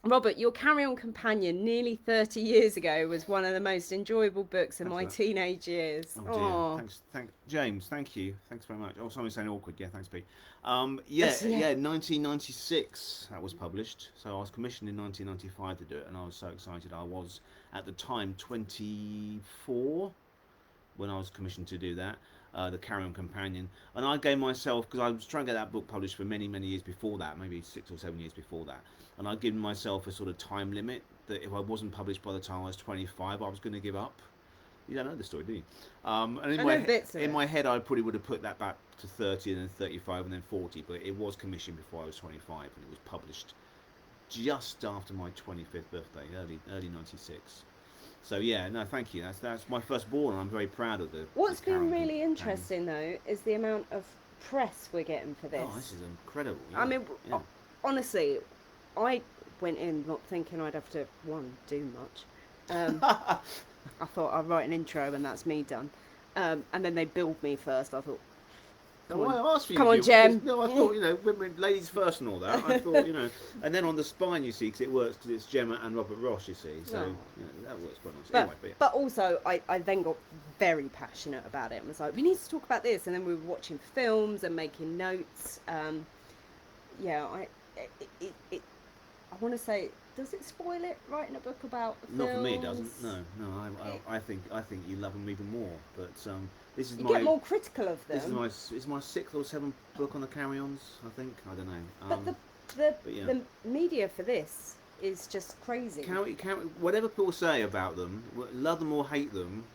Robert, your Carry On companion nearly 30 years ago was one of the most enjoyable books of my teenage years. Oh Aw. dear. Thanks, James. Thank you. Thanks very much. Oh, someone's saying awkward. Yeah, thanks, Pete. Yeah, 1996 that was published. So I was commissioned in 1995 to do it, and I was so excited. I was at the time 24. when I was commissioned to do that. The Carry On Companion, and I gave myself, because I was trying to get that book published for many years before that, maybe 6 or 7 years before that, and I'd given myself a sort of time limit that if I wasn't published by the time I was 25, I was going to give up. You don't know the story, do you? And I know bits of in it. my head, I probably would have put that back to 30 and then 35 and then 40, but it was commissioned before I was 25, and it was published just after my 25th birthday, early '96. So yeah, no, thank you. That's my firstborn, and I'm very proud of the. What's the been Karen really companion. interesting though is the amount of press we're getting for this. Oh, this is incredible. Yeah. I mean, yeah. honestly, I went in not thinking I'd have to do much. I thought I'd write an intro and that's me done. And then they billed me first. I thought, come Well, on, I asked for you come to on, do- Jem. No, I thought, women, ladies first and all that. I thought, and then on the spine, you see, because it works, because it's Gemma and Robert Ross, you see. So, Oh. that works quite nice. But, Anyway, yeah. but also, I then got very passionate about it and was like, we need to talk about this. And then we were watching films and making notes. I want to say, does it spoil it writing a book about the Not films? for me, it doesn't. No. I think you love them even more. But this is You my get more critical of them. this is my sixth or seventh book on the Carry-Ons. I think. I don't know. But yeah. the media for this is just crazy. Whatever people say about them, love them or hate them,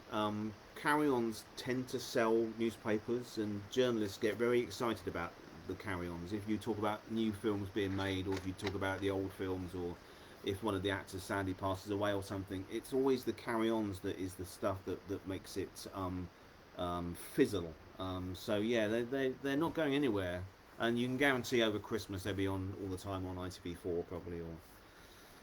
Carry-Ons tend to sell newspapers, and journalists get very excited about the Carry-Ons. If you talk about new films being made, or if you talk about the old films, or if one of the actors sadly passes away or something, it's always the Carry-Ons that is the stuff that makes it fizzle. So yeah, they're not going anywhere, and you can guarantee over Christmas they'll be on all the time on ITV4 probably,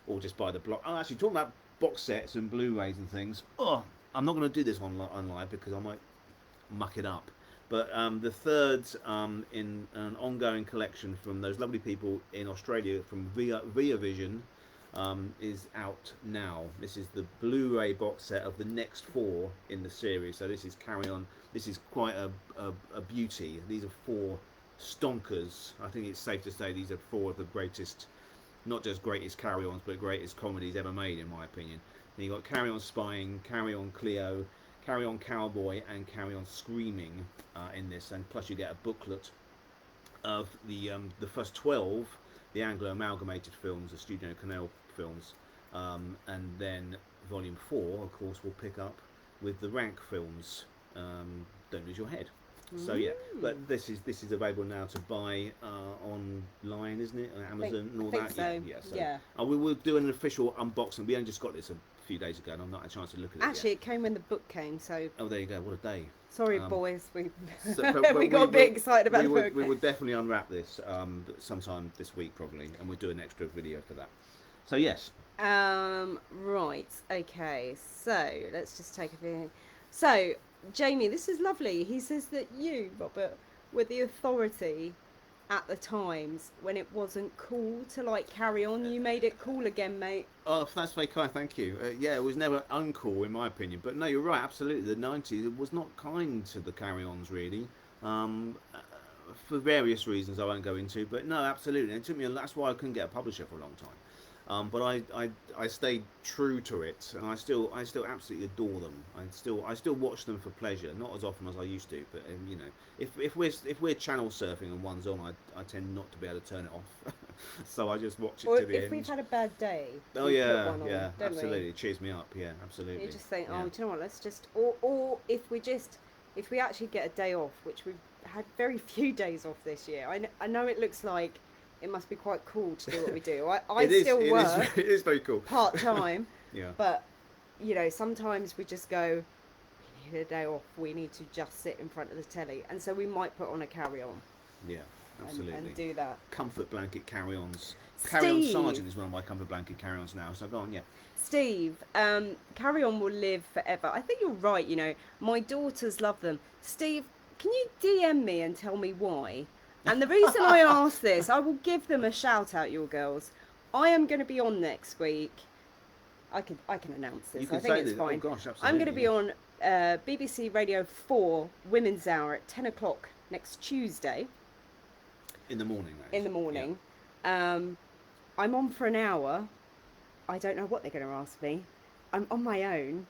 or just by the block. Oh, actually, talking about box sets and Blu-rays and things. Oh, I'm not going to do this online because I might muck it up. But the third in an ongoing collection from those lovely people in Australia from Via Vision is out now. This is the Blu-ray box set of the next 4 in the series. So this is Carry On. This is quite a beauty. These are 4 stonkers. I think it's safe to say these are 4 of the greatest, not just greatest Carry-Ons, but greatest comedies ever made, in my opinion. And you've got Carry On Spying, Carry On Cleo, Carry On Cowboy, and Carry On Screaming in this, and plus you get a booklet of the first 12, the Anglo amalgamated films, the Studio Canal films, and then Volume 4, of course, will pick up with the Rank films. Don't Lose Your Head. So yeah, but this is available now to buy online, isn't it? On Amazon and all think that. so. Yeah. We will do an official unboxing. We only just got this a few days ago, and I've not had a chance to look at it. Actually, it came when the book came, so. Oh, there you go. What a day. Sorry, boys. We but we got a bit excited about the book. We would definitely unwrap this sometime this week, probably, and we'll do an extra video for that. So yes. Right. Okay. So let's just take a few. So Jamie, this is lovely. He says that you, Robert, were the authority at the times when it wasn't cool to like carry on. You made it cool again, mate. Oh, that's very kind, thank you. Yeah, it was never uncool in my opinion, but no, you're right, absolutely. The 90s was not kind to the carry-ons really, for various reasons I won't go into, but no, absolutely. And it took me. That's why I couldn't get a publisher for a long time. But I stayed true to it, and I still absolutely adore them. I still watch them for pleasure, not as often as I used to. But if we're channel surfing and one's on, I tend not to be able to turn it off. So I just watch it Or to the if end. we've had a bad day. Oh we yeah, put one on, yeah, don't absolutely. we? It cheers me up. Yeah, absolutely. You just think, yeah. oh, do you know what? Let's just, or if we actually get a day off, which we've had very few days off this year. I know it looks like it must be quite cool to do what we do. I still work. It is very cool. Part time. Yeah. But sometimes we just go, we need a day off. We need to just sit in front of the telly, and so we might put on a carry on. Yeah, absolutely. And do that. Comfort blanket carry-ons. Carry-on Steve. Sergeant is one of my comfort blanket carry-ons now. So go on, yeah. Steve, carry on will live forever. I think you're right. My daughters love them. Steve, can you DM me and tell me why? And the reason I ask this, I will give them a shout out, your girls. I am going to be on next week. I can announce this. You can I think say it's this. fine. Oh gosh, absolutely. I'm going to be on BBC Radio 4 Women's Hour at 10 o'clock next Tuesday. In the morning, though. In the morning. Yeah. I'm on for an hour. I don't know what they're going to ask me. I'm on my own.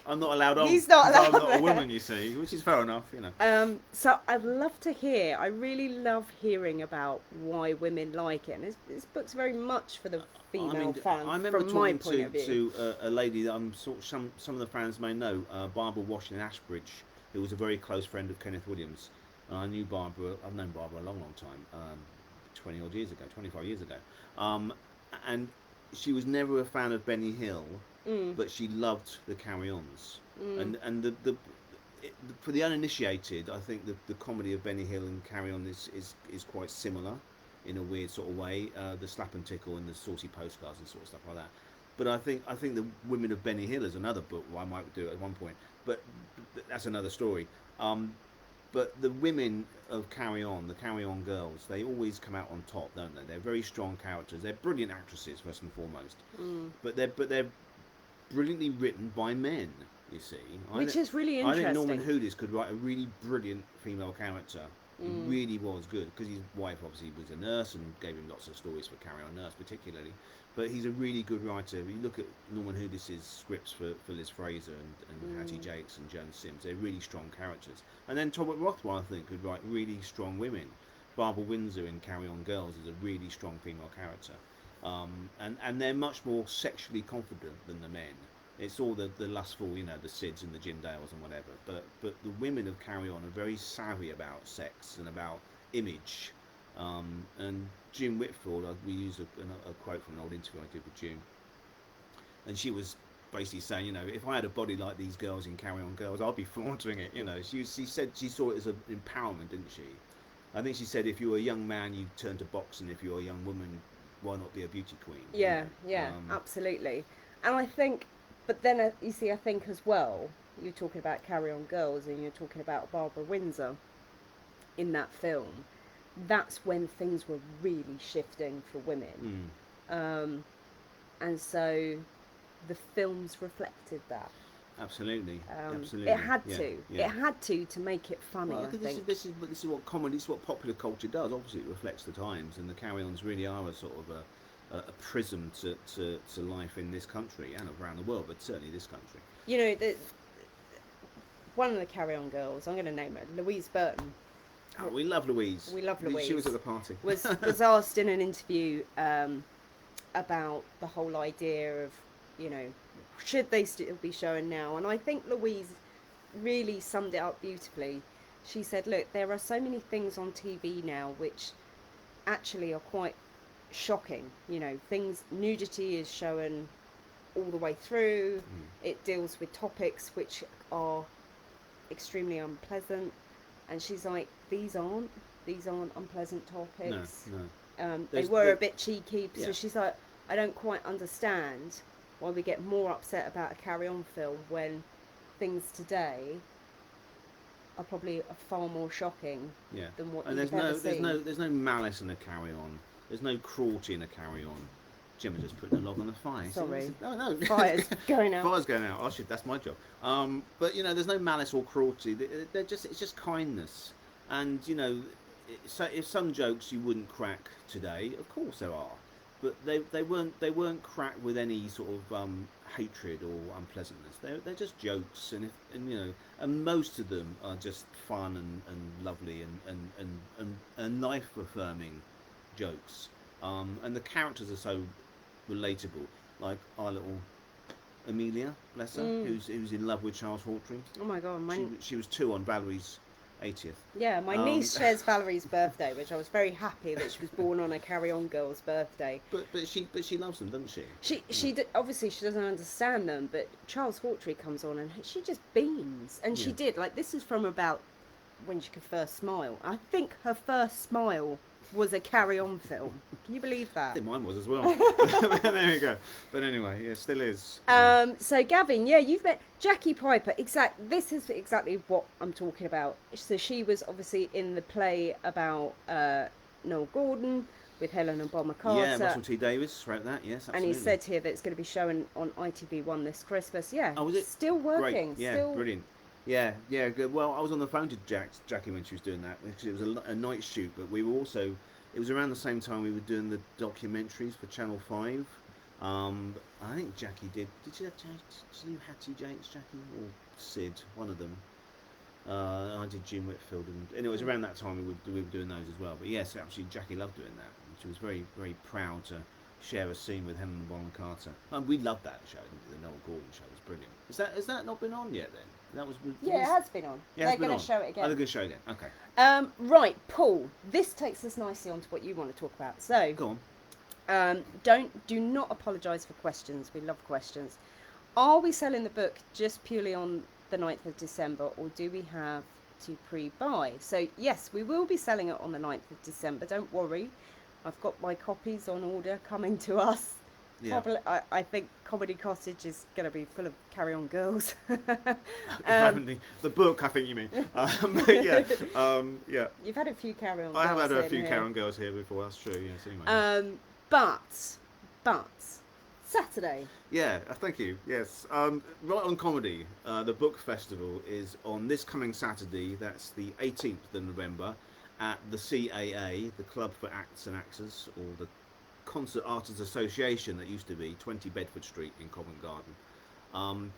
I'm not allowed on. He's not 'cause allowed I'm not a there. woman, you see, which is fair enough, you know. So I'd love to hear. I really love hearing about why women like it. And this book's very much for the female fan, I remember from my talking point of view. to a lady that I'm sort of, some of the fans may know, Barbara Washington Ashbridge, who was a very close friend of Kenneth Williams. And I knew Barbara. I've known Barbara a long, long time, 20 odd years ago, 25 years ago, and she was never a fan of Benny Hill, but she loved the Carry-Ons, and for the uninitiated, I think the comedy of Benny Hill and Carry On is quite similar in a weird sort of way. The slap and tickle and the saucy postcards and sort of stuff like that. But I think the Women of Benny Hill is another book I might do at one point. But that's another story. But the women of Carry On, the Carry On girls, they always come out on top, don't they? They're very strong characters. They're brilliant actresses first and foremost. But they're brilliantly written by men. You see, Which is really interesting. I think Norman Hoodis could write a really brilliant female character. He really was good, because his wife obviously was a nurse and gave him lots of stories for Carry On Nurse particularly. But he's a really good writer. If you look at Norman Hoodis' scripts for Liz Fraser and Hattie Jacques and Joan Sims, they're really strong characters. And then Talbot Rothwell, I think, could write really strong women. Barbara Windsor in Carry On Girls is a really strong female character. And they're much more sexually confident than the men. It's all the lustful, you know, the Sids and the Jim Dales and whatever. But the women of Carry On are very savvy about sex and about image. And June Whitfield, we use a quote from an old interview I did with June. And she was basically saying, you know, if I had a body like these girls in Carry On Girls, I'd be flaunting it, you know. She said she saw it as an empowerment, didn't she? I think she said if you were a young man, you turn to boxing. If you're a young woman, why not be a beauty queen? Yeah, absolutely. And I think... But then, you see, I think as well, you're talking about Carry On Girls and you're talking about Barbara Windsor in that film. That's when things were really shifting for women. And so the films reflected that. Absolutely. Absolutely. It had to. It had to make it funny, well, I think. This is what comedy, this is what popular culture does. Obviously, it reflects the times, and the Carry-Ons really are a sort of a prism to life in this country and around the world, but certainly this country. You know, one of the Carry On Girls, I'm going to name her, Louise Burton. Oh, we love Louise. We love Louise. She was at the party. was asked in an interview about the whole idea of, you know, should they still be showing now? And I think Louise really summed it up beautifully. She said, look, there are so many things on TV now which actually are quite shocking. You know, nudity is shown all the way through. It deals with topics which are extremely unpleasant, and she's like, these aren't unpleasant topics. No. They were a bit cheeky, so she's like, I don't quite understand why we get more upset about a Carry On film when things today are probably far more shocking than what you've ever seen. There's no malice in a Carry On. There's no cruelty in a Carry On. Gemma just putting a log on the fire. Sorry. No. Fire's going out. Fire's going out. Oh shit, that's my job. But you know, there's no malice or cruelty. It's just kindness. And you know, so if some jokes you wouldn't crack today, of course there are. But they weren't cracked with any sort of hatred or unpleasantness. They're just jokes, and you know, and most of them are just fun and lovely and life affirming jokes. And the characters are so relatable. Like our little Amelia, bless her, who's in love with Charles Hawtrey. Oh my god, she was 2 on Valerie's 80th. Yeah, my niece shares Valerie's birthday, which I was very happy that she was born on a Carry On girl's birthday. But she loves them, doesn't she? Obviously she doesn't understand them, but Charles Hawtrey comes on and she just beams, and she did. Like, this is from about when she could first smile. I think her first smile was a Carry On film. Can you believe that? I think mine was as well. There we go. But anyway, yeah, still is. So Gavin, you've met Jackie Piper. This is exactly what I'm talking about. So she was obviously in the play about Noel Gordon with Helena Bonham Carter. Yeah, Russell T Davies wrote that. Yes, absolutely. And he said here that it's going to be shown on ITV1 this Christmas. Yeah. Oh, was it? Still working. Great. Yeah, brilliant. Yeah, good. Well, I was on the phone to Jackie when she was doing that, because it was a night shoot, but we were also, it was around the same time we were doing the documentaries for Channel 5, I think Jackie did. Did you have Hattie, Jackie, or Sid? One of them. I did Jim Whitfield, and it was around that time we were doing those as well. But yes, actually, Jackie loved doing that. She was very, very proud to share a scene with Helen Bonham Carter. And we loved that show. The Noel Gordon show was brilliant. Has that not been on yet then? That was. Yeah, it has been on. Yeah, They're going to show it Oh, again. they're going to show it again. Okay. Right, Paul. This takes us nicely on to what you want to talk about. So, Go on. do not apologise for questions. We love questions. Are we selling the book just purely on the 9th of December, or do we have to pre-buy? So yes, we will be selling it on the 9th of December. Don't worry. I've got my copies on order coming to us. Yeah. Probably, I think Comedy Cottage is going to be full of Carry On Girls. The book, I think you mean. But yeah, yeah. You've had a few Carry On Girls. I have had a few here. Carry On Girls here before. That's true. Yes. Anyway. But Saturday. Yeah, thank you. Yes, right on comedy. The book festival is on this coming Saturday. That's the 18th of November at the CAA, the Club for Acts and Actors, or the Concert Artists Association that used to be 20 Bedford Street in Covent Garden.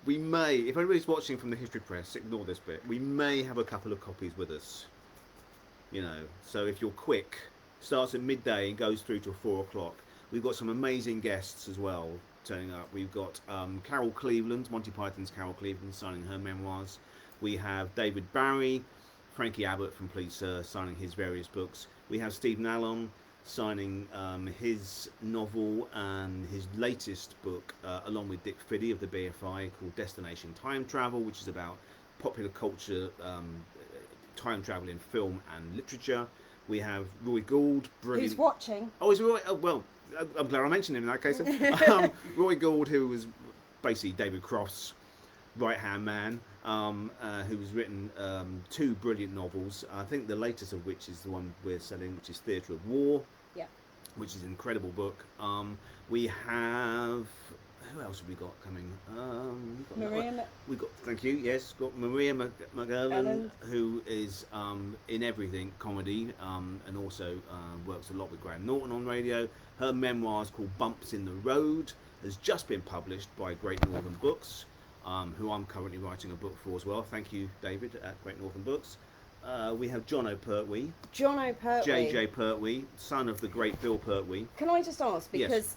We may, if anybody's watching from the History Press, ignore this bit. We may have a couple of copies with us. You know, so if you're quick, starts at midday and goes through till 4 o'clock. We've got some amazing guests as well turning up. We've got Carol Cleveland, Monty Python's Carol Cleveland, signing her memoirs. We have David Barry, Frankie Abbott from Please Sir, signing his various books. We have Stephen Allen signing his novel and his latest book, along with Dick Fiddy of the BFI, called Destination Time Travel, which is about popular culture, time travel in film and literature. We have Roy Gould, brilliant. Who's watching? Oh, is Roy? Oh, well, I'm glad I mentioned him in that case. Roy Gould, who was basically David Croft's right-hand man, who has written 2 brilliant novels. I think the latest of which is the one we're selling, which is Theatre of War. Yeah. Which is an incredible book. We have... Who else have we got coming? Thank you. Yes, got Maria McGurran, who is in everything comedy, and also works a lot with Graham Norton on radio. Her memoirs, called Bumps in the Road, has just been published by Great Northern Books, who I'm currently writing a book for as well. Thank you, David, at Great Northern Books. We have John O'Pertwee. JJ Pertwee, son of the great Bill Pertwee. Can I just ask, because Yes.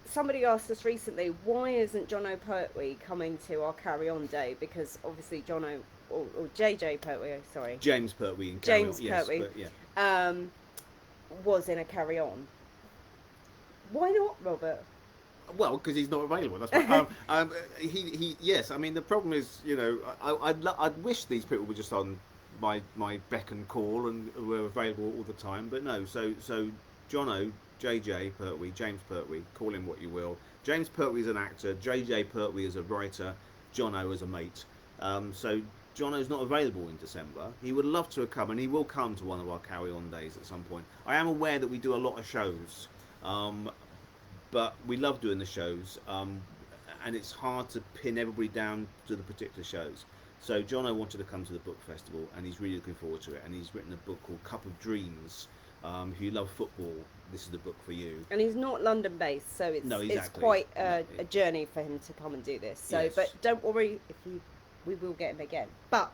somebody asked us recently, why isn't John O'Pertwee coming to our Carry On Day? Because obviously or JJ Pertwee, sorry. James Pertwee and James Carry On. Pertwee. Yes, but, yeah. Was in a Carry On. Why not, Robert? Well, because he's not available. That's why. Yes. I mean, the problem is, you know, I'd wish these people were just on my beck and call and were available all the time. But no. So Jono, JJ Pertwee, James Pertwee, call him what you will. James Pertwee is an actor. JJ Pertwee is a writer. Jono is a mate. So Jono's not available in December. He would love to have come, and he will come to one of our Carry On days at some point. I am aware that we do a lot of shows. But we love doing the shows, and it's hard to pin everybody down to the particular shows. So Jono wanted to come to the book festival, and he's really looking forward to it. And he's written a book called Cup of Dreams. If you love football, this is the book for you. And he's not London based, so it's it's quite a journey for him to come and do this. So, Yes. But don't worry, we will get him again. But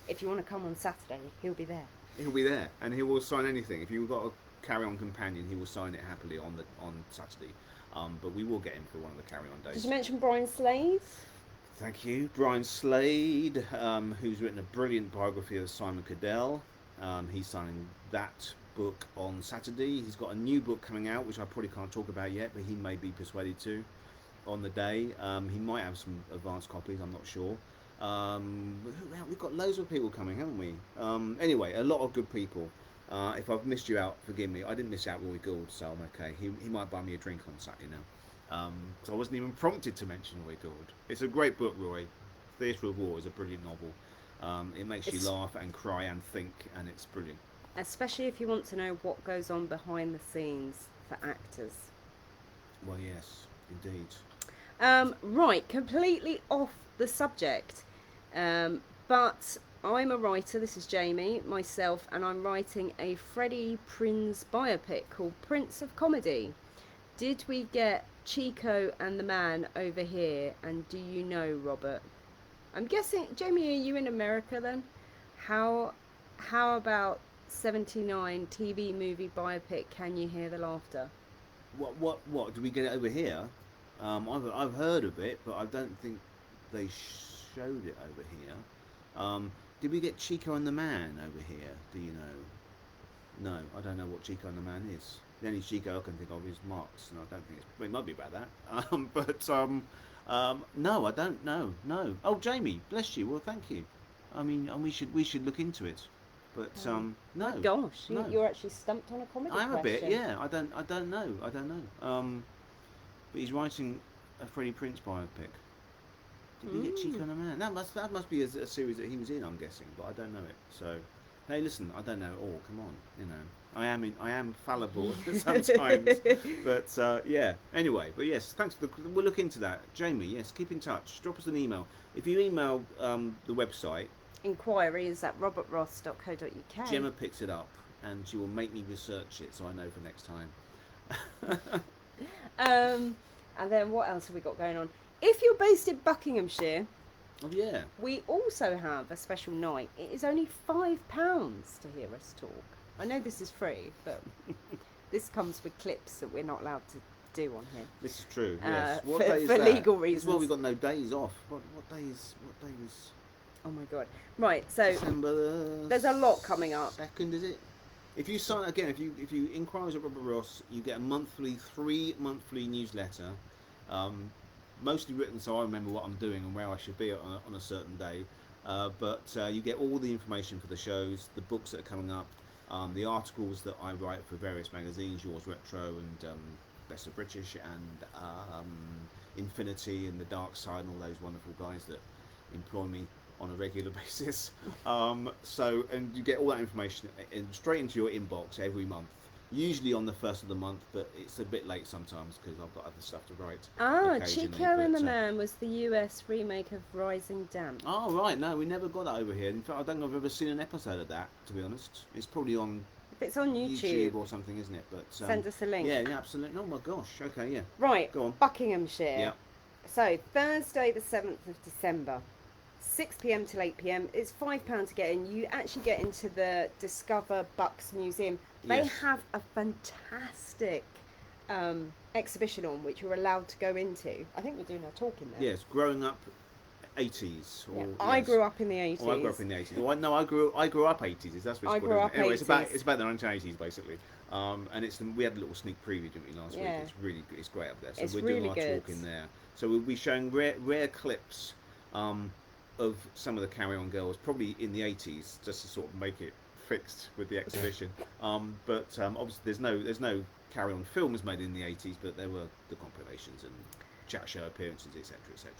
if you want to come on Saturday, he'll be there. He'll be there, and he will sign anything. If you've got a Carry On companion, he will sign it happily on Saturday. But we will get him for one of the Carry On days. Did you mention Brian Slade? Thank you. Brian Slade, who's written a brilliant biography of Simon Cadell. He's signing that book on Saturday. He's got a new book coming out, which I probably can't talk about yet, but he may be persuaded to on the day. He might have some advanced copies, I'm not sure. We've got loads of people coming, haven't we? Anyway, a lot of good people. If I've missed you out, forgive me. I didn't miss out Roy Gould, so I'm okay. He might buy me a drink on Saturday now. So I wasn't even prompted to mention Roy Gould. It's a great book, Roy. Theatre of War is a brilliant novel. It makes you laugh and cry and think, and it's brilliant. Especially if you want to know what goes on behind the scenes for actors. Well, yes, indeed. Right, completely off the subject. But I'm a writer, this is Jamie, myself, and I'm writing a Freddie Prinze biopic called Prince of Comedy. Did we get Chico and the man over here? And do you know Robert? I'm guessing, Jamie, are you in America then? How about 79 TV movie biopic Can You Hear the Laughter? What? Did we get it over here? I've heard of it, but I don't think they showed it over here. Did we get Chico and the Man over here? Do you know? No, I don't know what Chico and the Man is. The only Chico I can think of is Marx, and I don't think it might be about that. No, I don't know. No. Oh, Jamie, bless you. Well, thank you. I mean, and we should look into it. But no. My gosh, No. you're actually stumped on a comedy I'm a bit, question. yeah. I don't know. But he's writing a Freddie Prinze biopic. Did we get Chico and the Man? That must be a series that he was in, I'm guessing, but I don't know it. So, hey, listen, I don't know it all. Come on, I am fallible sometimes, but yeah. Anyway, but yes, thanks. We'll look into that, Jamie. Yes, keep in touch. Drop us an email. If you email the website, inquiries at robertross.co.uk. Gemma picks it up and she will make me research it so I know for next time. And then what else have we got going on? If you're based in Buckinghamshire, Oh yeah. we also have a special night. It is only £5 to hear us talk. I know this is free, but this comes with clips that we're not allowed to do on here. This is true. Yes. What for day is that? legal reasons. Well, we've got no days off. What day was? Oh my god! Right, so December. there's a lot coming up. Second, is it? If you sign again, if you inquire at Robert Ross, you get a 3 monthly newsletter, mostly written so I remember what I'm doing and where I should be on a certain day. But you get all the information for the shows, the books that are coming up, the articles that I write for various magazines, Yours Retro and Best of British and Infinity and The Dark Side and all those wonderful guys that employ me on a regular basis. And you get all that information straight into your inbox every month. Usually on the first of the month, but it's a bit late sometimes because I've got other stuff to write. Chico and the Man was the US remake of Rising Damp. Oh right, no, we never got that over here. In fact, I don't think I've ever seen an episode of that, to be honest. It's probably on If it's on YouTube or something, isn't it? But send us a link. Yeah, absolutely. Oh my gosh. Okay, yeah. Right, Go on. Buckinghamshire. Yeah. So Thursday the 7th of December, 6 p.m. till 8 p.m. It's £5 to get in. You actually get into the Discover Bucks Museum. They Yes. have a fantastic exhibition on which you're allowed to go into. I think we're doing our talk in there. Yes, growing up 80s. Or, Yeah. yes. I grew up in the 80s. Oh, I grew up in the 80s. Well, no, I grew up 80s. That's what it's I called, grew isn't up it? Anyway, 80s. it's about the 1980s basically. And we had a little sneak preview, didn't we, last week? Yeah. It's really good. It's great up there. So It's we're really doing our good. talk in there. So we'll be showing rare clips of some of the Carry On Girls, probably in the 80s, just to sort of make it fixed with the exhibition. But obviously there's no Carry On films made in the 80s, but there were the compilations and chat show appearances, etc., etc.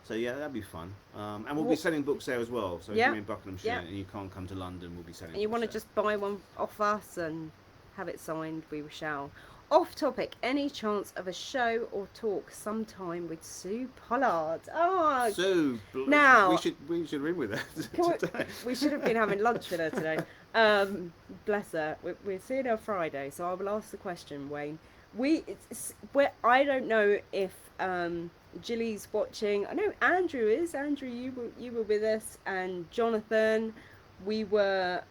So yeah, that'd be fun. And we'll be selling books there as well. So if Yeah. you're in Buckinghamshire Yeah. and you can't come to London, we'll be selling. And you want to books there. just buy one off us and have it signed, we shall. Off topic, any chance of a show or talk sometime with Sue Pollard? Oh, So now- we should ring with her can today. we should have been having lunch with her today. Bless her. We're seeing her Friday, so I will ask the question, Wayne. I don't know if Jilly's watching. I know Andrew is. Andrew, you were with us, and Jonathan. We were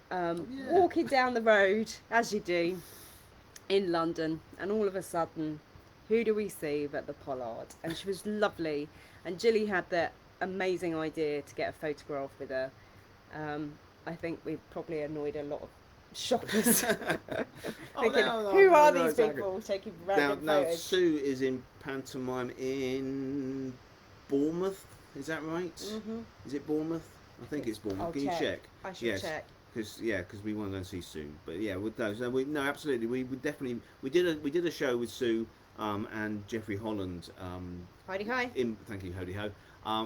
walking down the road, as you do, in London, and all of a sudden, who do we see but the Pollard? And she was lovely, and Jilly had the amazing idea to get a photograph with her. I think we probably annoyed a lot of shoppers. Thinking, who are these exactly. people taking random Now photos? Sue is in pantomime in Bournemouth. Is that right? Mm-hmm. Is it Bournemouth? I think it's Bournemouth. I'll Can you check? I should Yes. check. Because we want to go and see Sue. But yeah, with those, no, absolutely. We definitely we did a show with Sue and Jeffrey Holland. Hi. Thank you, Hody Ho.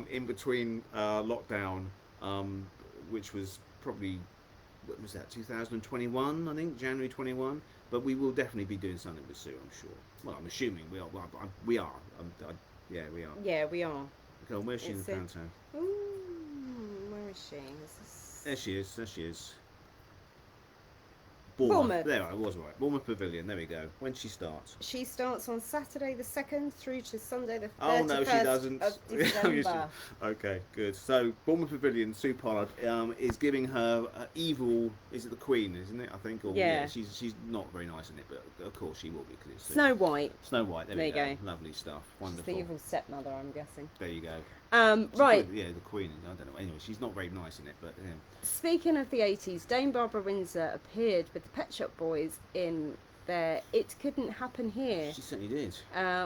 In between lockdown, which was probably, what was that, 2021? I think January 21. But we will definitely be doing something with Sue, I'm sure. Well, I'm assuming we are. Well, we are. Yeah, we are. Yeah, we are. Okay, where's she in the It's a- panto? Ooh, where is she? This is... There she is. Bournemouth. There, I was right. Bournemouth Pavilion. There we go. When she starts. She starts on Saturday the 2nd through to Sunday the 31st Oh no, she doesn't. of December. Okay, good. So Bournemouth Pavilion, Sue Pollard is giving her evil. Is it the Queen? Isn't it? I think. Or, Yeah. She's not very nice in it, but of course she will be. Cause it's Snow White. Snow White. There you we go. Lovely stuff. She's Wonderful. the evil stepmother, I'm guessing. There you go. Right. Yeah, the Queen. I don't know. Anyway, she's not very nice in it, but yeah. Speaking of the 80s, Dame Barbara Windsor appeared with the Pet Shop Boys in their It Couldn't Happen Here, She certainly did.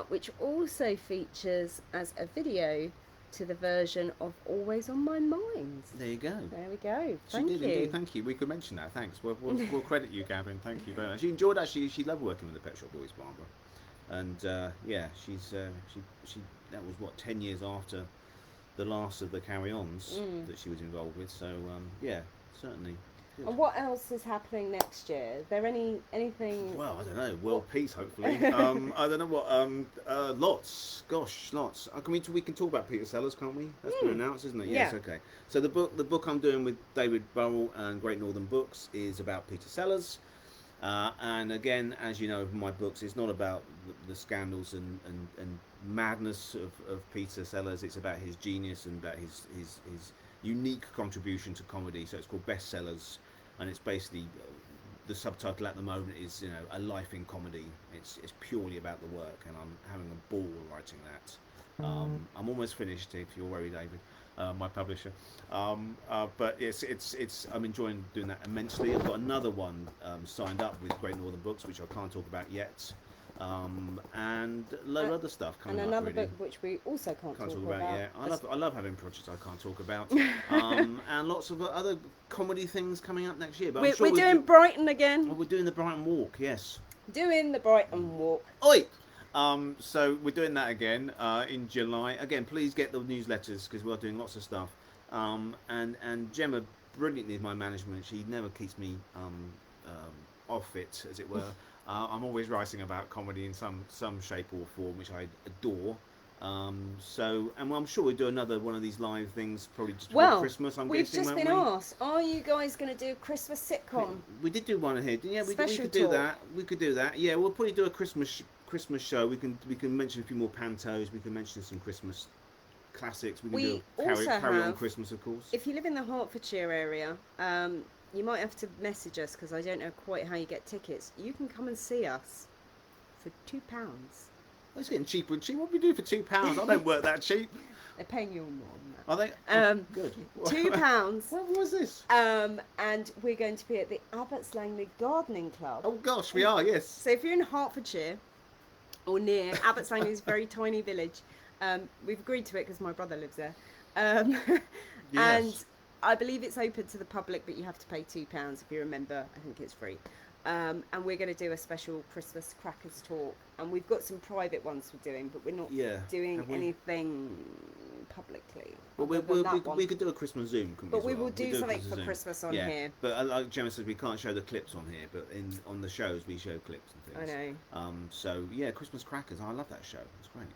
which also features as a video to the version of Always on My Mind. There you go. There we go. She Thank did you. indeed. Thank you. We could mention that. Thanks. We'll credit you, Gavin. Thank you very much. She enjoyed actually. She loved working with the Pet Shop Boys, Barbara. And yeah, she's she that was what 10 years after the last of the Carry-Ons that she was involved with. So yeah, certainly. Good. And what else is happening next year? Is there anything? Well, I don't know. World peace, hopefully. I don't know what. Lots. Gosh, lots. We can talk about Peter Sellers, can't we? That's been announced, isn't it? Yes. Yeah. Okay. So the book I'm doing with David Burrell and Great Northern Books is about Peter Sellers. And again, as you know from my books, it's not about the scandals and madness of Peter Sellers. It's about his genius and about his unique contribution to comedy. So it's called Bestsellers, and it's basically the subtitle at the moment is a life in comedy. It's purely about the work, and I'm having a ball writing that. I'm almost finished, if you're worried, David, my publisher. But it's I'm enjoying doing that immensely. I've got another one signed up with Great Northern Books, which I can't talk about yet. And a load of other stuff coming and up. another Really. book which we also can't talk about. Yeah, I love having projects I can't talk about, and lots of other comedy things coming up next year. But I'm sure we're doing Brighton again. Well, we're doing the Brighton Walk, yes. Doing the Brighton Walk. Oi! So we're doing that again in July. Again, please get the newsletters because we're doing lots of stuff. And Gemma brilliantly is my management. She never keeps me off it, as it were. I'm always writing about comedy in some shape or form, which I adore. And I'm sure we'll do another one of these live things probably just before Christmas. We've just been asked, are you guys going to do a Christmas sitcom? We did do one here. Yeah, we could do talk. that. We could do that. Yeah, we'll probably do a Christmas show. We can mention a few more pantos. We can mention some Christmas classics. We can do carry on Christmas, of course. If you live in the Hertfordshire area, you might have to message us because I don't know quite how you get tickets. You can come and see us for £2. It's getting cheaper and cheaper. What do we do for £2? I don't work that cheap. They're paying you more than that. Are they? Good. £2. What was this? And we're going to be at the Abbots Langley Gardening Club. Oh gosh, we are. Yes. So if you're in Hertfordshire or near Abbots Langley, is a very tiny village. We've agreed to it because my brother lives there. Yes. And I believe it's open to the public, but you have to pay £2 if you're a member. I think it's free. And we're going to do a special Christmas crackers talk. And we've got some private ones we're doing, but we're not doing anything publicly. Well, we could do a Christmas Zoom, couldn't we? But we will do something for Christmas on here. But like Gemma said, we can't show the clips on here, but on the shows we show clips and things. I know. So yeah, Christmas crackers. I love that show. It's great.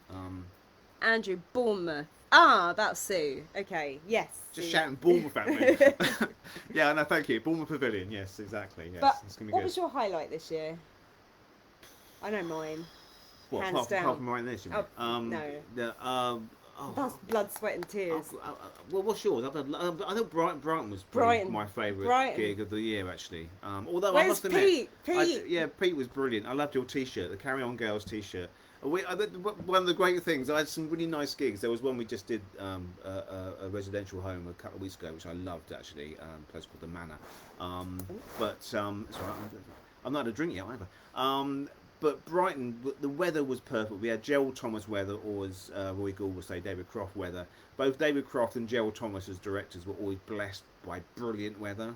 Andrew, Bournemouth. Ah, that's Sue. Okay, yes. Just shouting Bournemouth at me. Yeah, no, thank you. Bournemouth Pavilion. Yes, exactly. Yes, but it's gonna be what good. was your highlight this year? I know mine. What, hands down. apart from writing this? You mean? No. That's blood, sweat, and tears. Well, what's yours? I think Brighton was my favourite gig of the year, actually. Although Where's I must admit, Pete? Pete was brilliant. I loved your T-shirt, the Carry On Girls T-shirt. One of the great things, I had some really nice gigs. There was one we just did a residential home a couple of weeks ago, which I loved actually, a place called the Manor. But it's all right, I'm not had a drink yet either. But Brighton, the weather was perfect. We had Gerald Thomas weather, or as Roy Gould would say, David Croft weather. Both David Croft and Gerald Thomas as directors were always blessed by brilliant weather.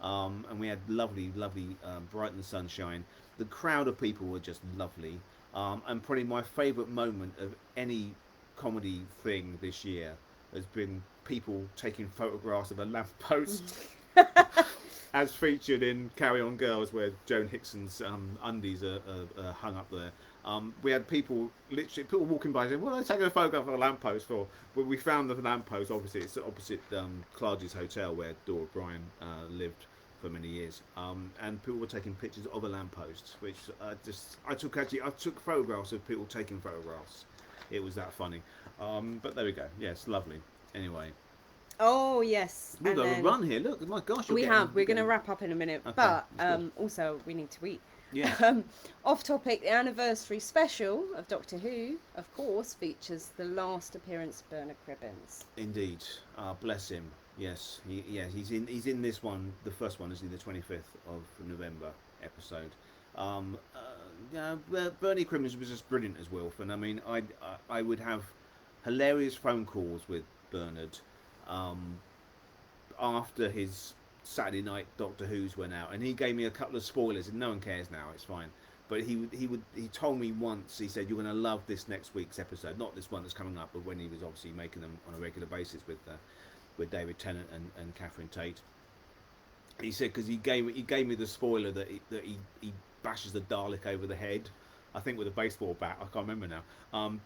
And we had lovely Brighton sunshine. The crowd of people were just lovely. And probably my favourite moment of any comedy thing this year has been people taking photographs of a lamppost. As featured in Carry On Girls, where Joan Hickson's undies are hung up there. We had people walking by saying, "What are they taking a photograph of a lamppost for?" Well, we found the lamppost. Obviously, it's opposite Clarges Hotel where Dora Bryan lived for many years, and people were taking pictures of a lamppost, which I took photographs of people taking photographs. It was that funny, but there we go. Yes, lovely. Anyway, Oh yes, we've and got a then run here. Look, my gosh, we have. We're going to wrap up in a minute, Okay, but that's good. also we need to eat. Yeah. Off topic, the anniversary special of Doctor Who, of course, features the last appearance of Bernard Cribbins. Indeed, bless him. Yes, he's in this one. The first one is in the 25th of November episode. Bernie Crimmins was just brilliant as Wilf, and I mean, I would have hilarious phone calls with Bernard after his Saturday night Doctor Who's went out, and he gave me a couple of spoilers, and no one cares now. It's fine. But he told me once. He said, "You're going to love this next week's episode, not this one that's coming up, but when he was obviously making them on a regular basis with David Tennant and Catherine Tate." He said because he gave me the spoiler that he bashes the Dalek over the head, I think with a baseball bat. I can't remember now.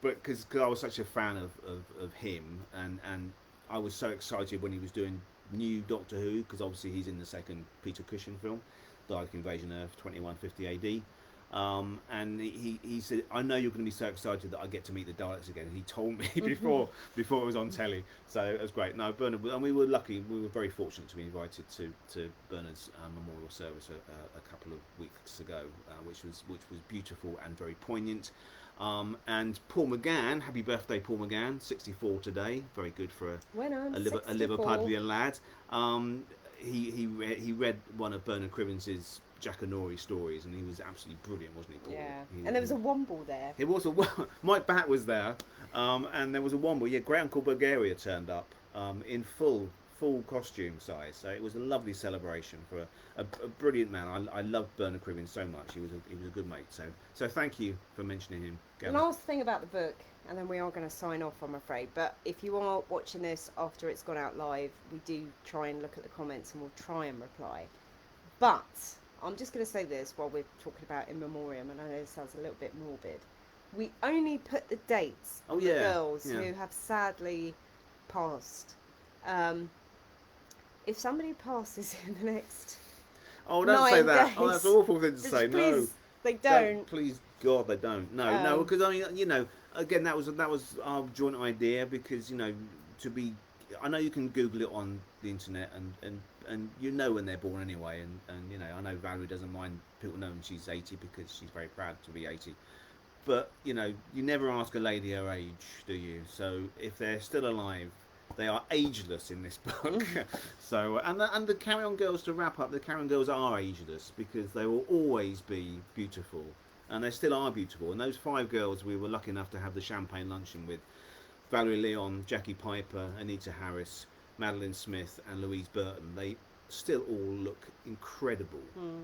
But because I was such a fan of him, and I was so excited when he was doing new Doctor Who, because obviously he's in the second Peter Cushing film, Dalek Invasion Earth 2150 AD. And he said, "I know you're going to be so excited that I get to meet the Daleks again." And he told me before it was on telly, so it was great. No, Bernard, and we were lucky. We were very fortunate to be invited to Bernard's memorial service a couple of weeks ago, which was beautiful and very poignant. And Paul McGann, happy birthday, Paul McGann, 64 today. Very good for a Liverpudlian lad. He read one of Bernard Cribbins's Jackanory stories, and he was absolutely brilliant, wasn't he, Paul? Yeah, and there was a Womble there. It was Mike Bat was there, and there was a Womble. Yeah, Great Uncle Bulgaria turned up in full costume size. So it was a lovely celebration for a brilliant man. I loved Bernard Cribbins so much. He was a good mate. So thank you for mentioning him, Gemma. Last thing about the book, and then we are going to sign off, I'm afraid. But if you are watching this after it's gone out live, we do try and look at the comments and we'll try and reply. But I'm just going to say this while we're talking about In Memoriam, and I know this sounds a little bit morbid. We only put the dates of the girls who have sadly passed. If somebody passes in the next don't say that. days, Oh, that's an awful thing to say. Please, they don't. Please, God, they don't. No, because I mean, again, that was our joint idea, because I know you can Google it on the internet, and when they're born anyway, and I know Valerie doesn't mind people knowing she's 80 because she's very proud to be 80. But you never ask a lady her age, do you? So if they're still alive, they are ageless in this book. So and the Carry On Girls, to wrap up, the Carry On Girls are ageless because they will always be beautiful, and they still are beautiful. And those 5 girls we were lucky enough to have the champagne luncheon with: Valerie Leon, Jackie Piper, Anita Harris, Madeline Smith, and Louise Burton. They still all look incredible.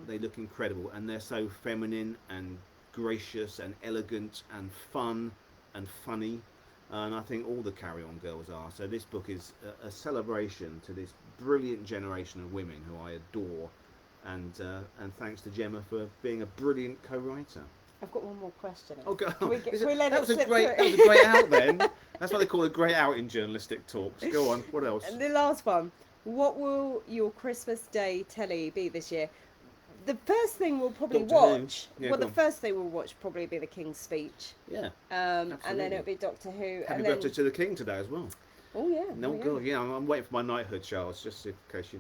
They look incredible, and they're so feminine and gracious and elegant and fun and funny. And I think all the Carry On Girls are. So this book is a celebration to this brilliant generation of women who I adore, and thanks to Gemma for being a brilliant co-writer. I've got one more question. Oh, God. That was a great out then. That's what they call a great out in journalistic talks. Go on, what else? And the last one. What will your Christmas Day telly be this year? The first thing we'll probably watch. Yeah, the first thing we'll watch probably be the King's Speech. Yeah. And then it'll be Doctor Who. Happy birthday to the King today as well. Oh yeah. No, God, yeah. I'm waiting for my knighthood, Charles, just in case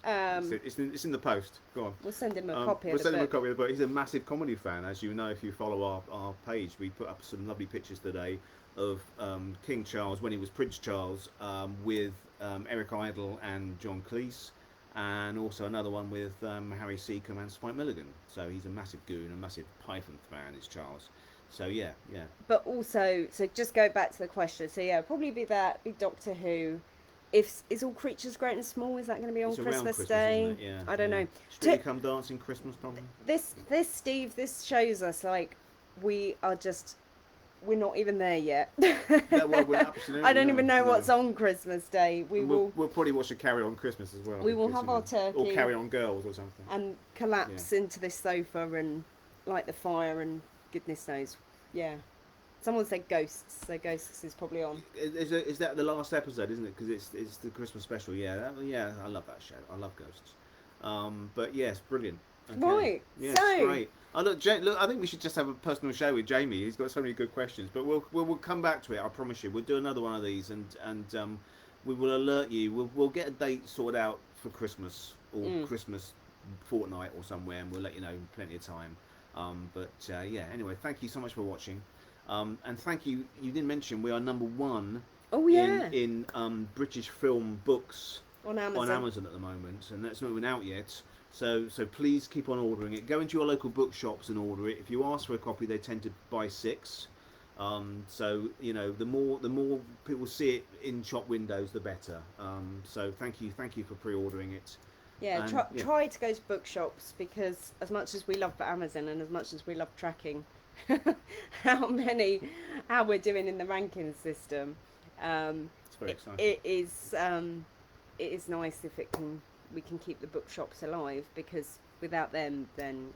it's in the post. Go on. We'll send him a copy. We'll send him a copy of the book. He's a massive comedy fan, as you know if you follow our page. We put up some lovely pictures today of King Charles when he was Prince Charles, with Eric Idle and John Cleese, and also another one with Harry Seacombe and Spike Milligan. So he's a massive goon, a massive Python fan, is Charles. So yeah. But also, so just go back to the question. So yeah, probably be Doctor Who. If is All Creatures Great and Small, is that going to be on Christmas Day? Isn't it? Yeah, I don't know. Strictly Come Dancing Christmas, probably. This Steve, this shows us like we're not even there yet. I don't even know what's on Christmas Day. We'll probably watch a Carry On Christmas as well. We will have our turkey. Or Carry On Girls or something. And collapse into this sofa and light the fire and goodness knows. Yeah. Someone said Ghosts. So Ghosts is probably on. Is that the last episode, isn't it? Because it's the Christmas special. Yeah, I love that show. I love Ghosts. But yes, brilliant. Okay. Right. Yes, So great. Oh, look, look, I think we should just have a personal show with Jamie. He's got so many good questions, but we'll come back to it. I promise you. We'll do another one of these, and we will alert you. We'll get a date sorted out for Christmas or Christmas fortnight or somewhere, and we'll let you know in plenty of time. But yeah. Anyway, thank you so much for watching, and thank you. You didn't mention we are number one oh yeah, in British film books on Amazon. on Amazon at the moment, and that's not even out yet. So please keep on ordering it. Go into your local bookshops and order it. If you ask for a copy, they tend to buy 6. So you know, the more people see it in shop windows, the better. So thank you for pre-ordering it. Yeah, And, try to go to bookshops, because as much as we love Amazon and as much as we love tracking how we're doing in the ranking system, it's very exciting. it is nice if we can keep the bookshops alive, because without them, then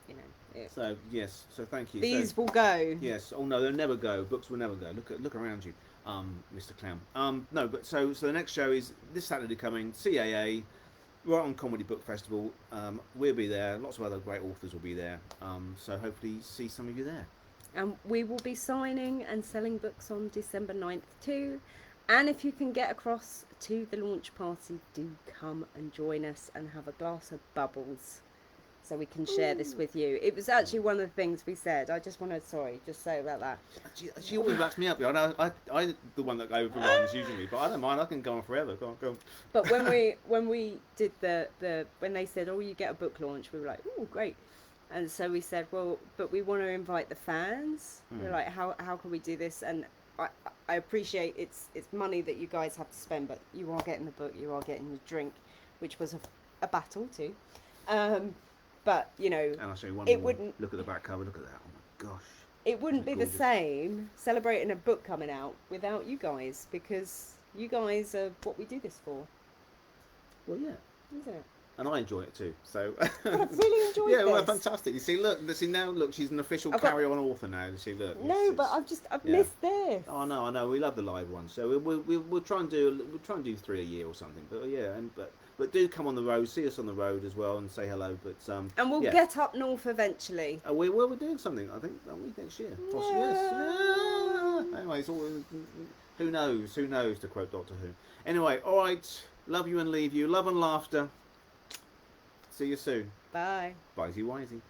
you know. So yes, so thank you. These will go. Yes. Oh no, they'll never go. Books will never go. Look around you, Mr. Clown. No, but so the next show is this Saturday coming. CAA, right on Comedy Book Festival. We'll be there. Lots of other great authors will be there. So hopefully see some of you there. And we will be signing and selling books on December 9th too. And if you can get across to the launch party, do come and join us and have a glass of bubbles, so we can share this with you. It was actually one of the things we said. I just want to, just say about that. She always backs me up. I know I'm the one that overruns usually, but I don't mind. I can go on forever. Go on. But when we did when they said, oh, you get a book launch, we were like, oh, great. And so we said, well, but we want to invite the fans. We're like, how can we do this? And I appreciate it's money that you guys have to spend, but you are getting the book, you are getting the drink, which was a battle too. But you know, And I'll show you one it more. wouldn't. Look at the back cover. Look at that. Oh my gosh. It wouldn't be Gorgeous. the same celebrating a book coming out without you guys, because you guys are what we do this for, Well, yeah. isn't it? And I enjoy it too. So. But I've really enjoyed Yeah, this. well, fantastic. You see, look, now, she's an official I've got- carry-on author now. You see, look. No, but I've missed this. Oh, I know. We love the live ones, so we'll try and do 3 a year or something. But yeah, but do come on the road, see us on the road as well, and say hello. But And we'll yeah. get up north eventually. We're doing something. I think aren't we, next year. Possibly, yes. Yeah. Anyway, it's all, who knows? Who knows? To quote Doctor Who. Anyway, all right. Love you and leave you. Love and laughter. See you soon. Bye. Bye, Wisey.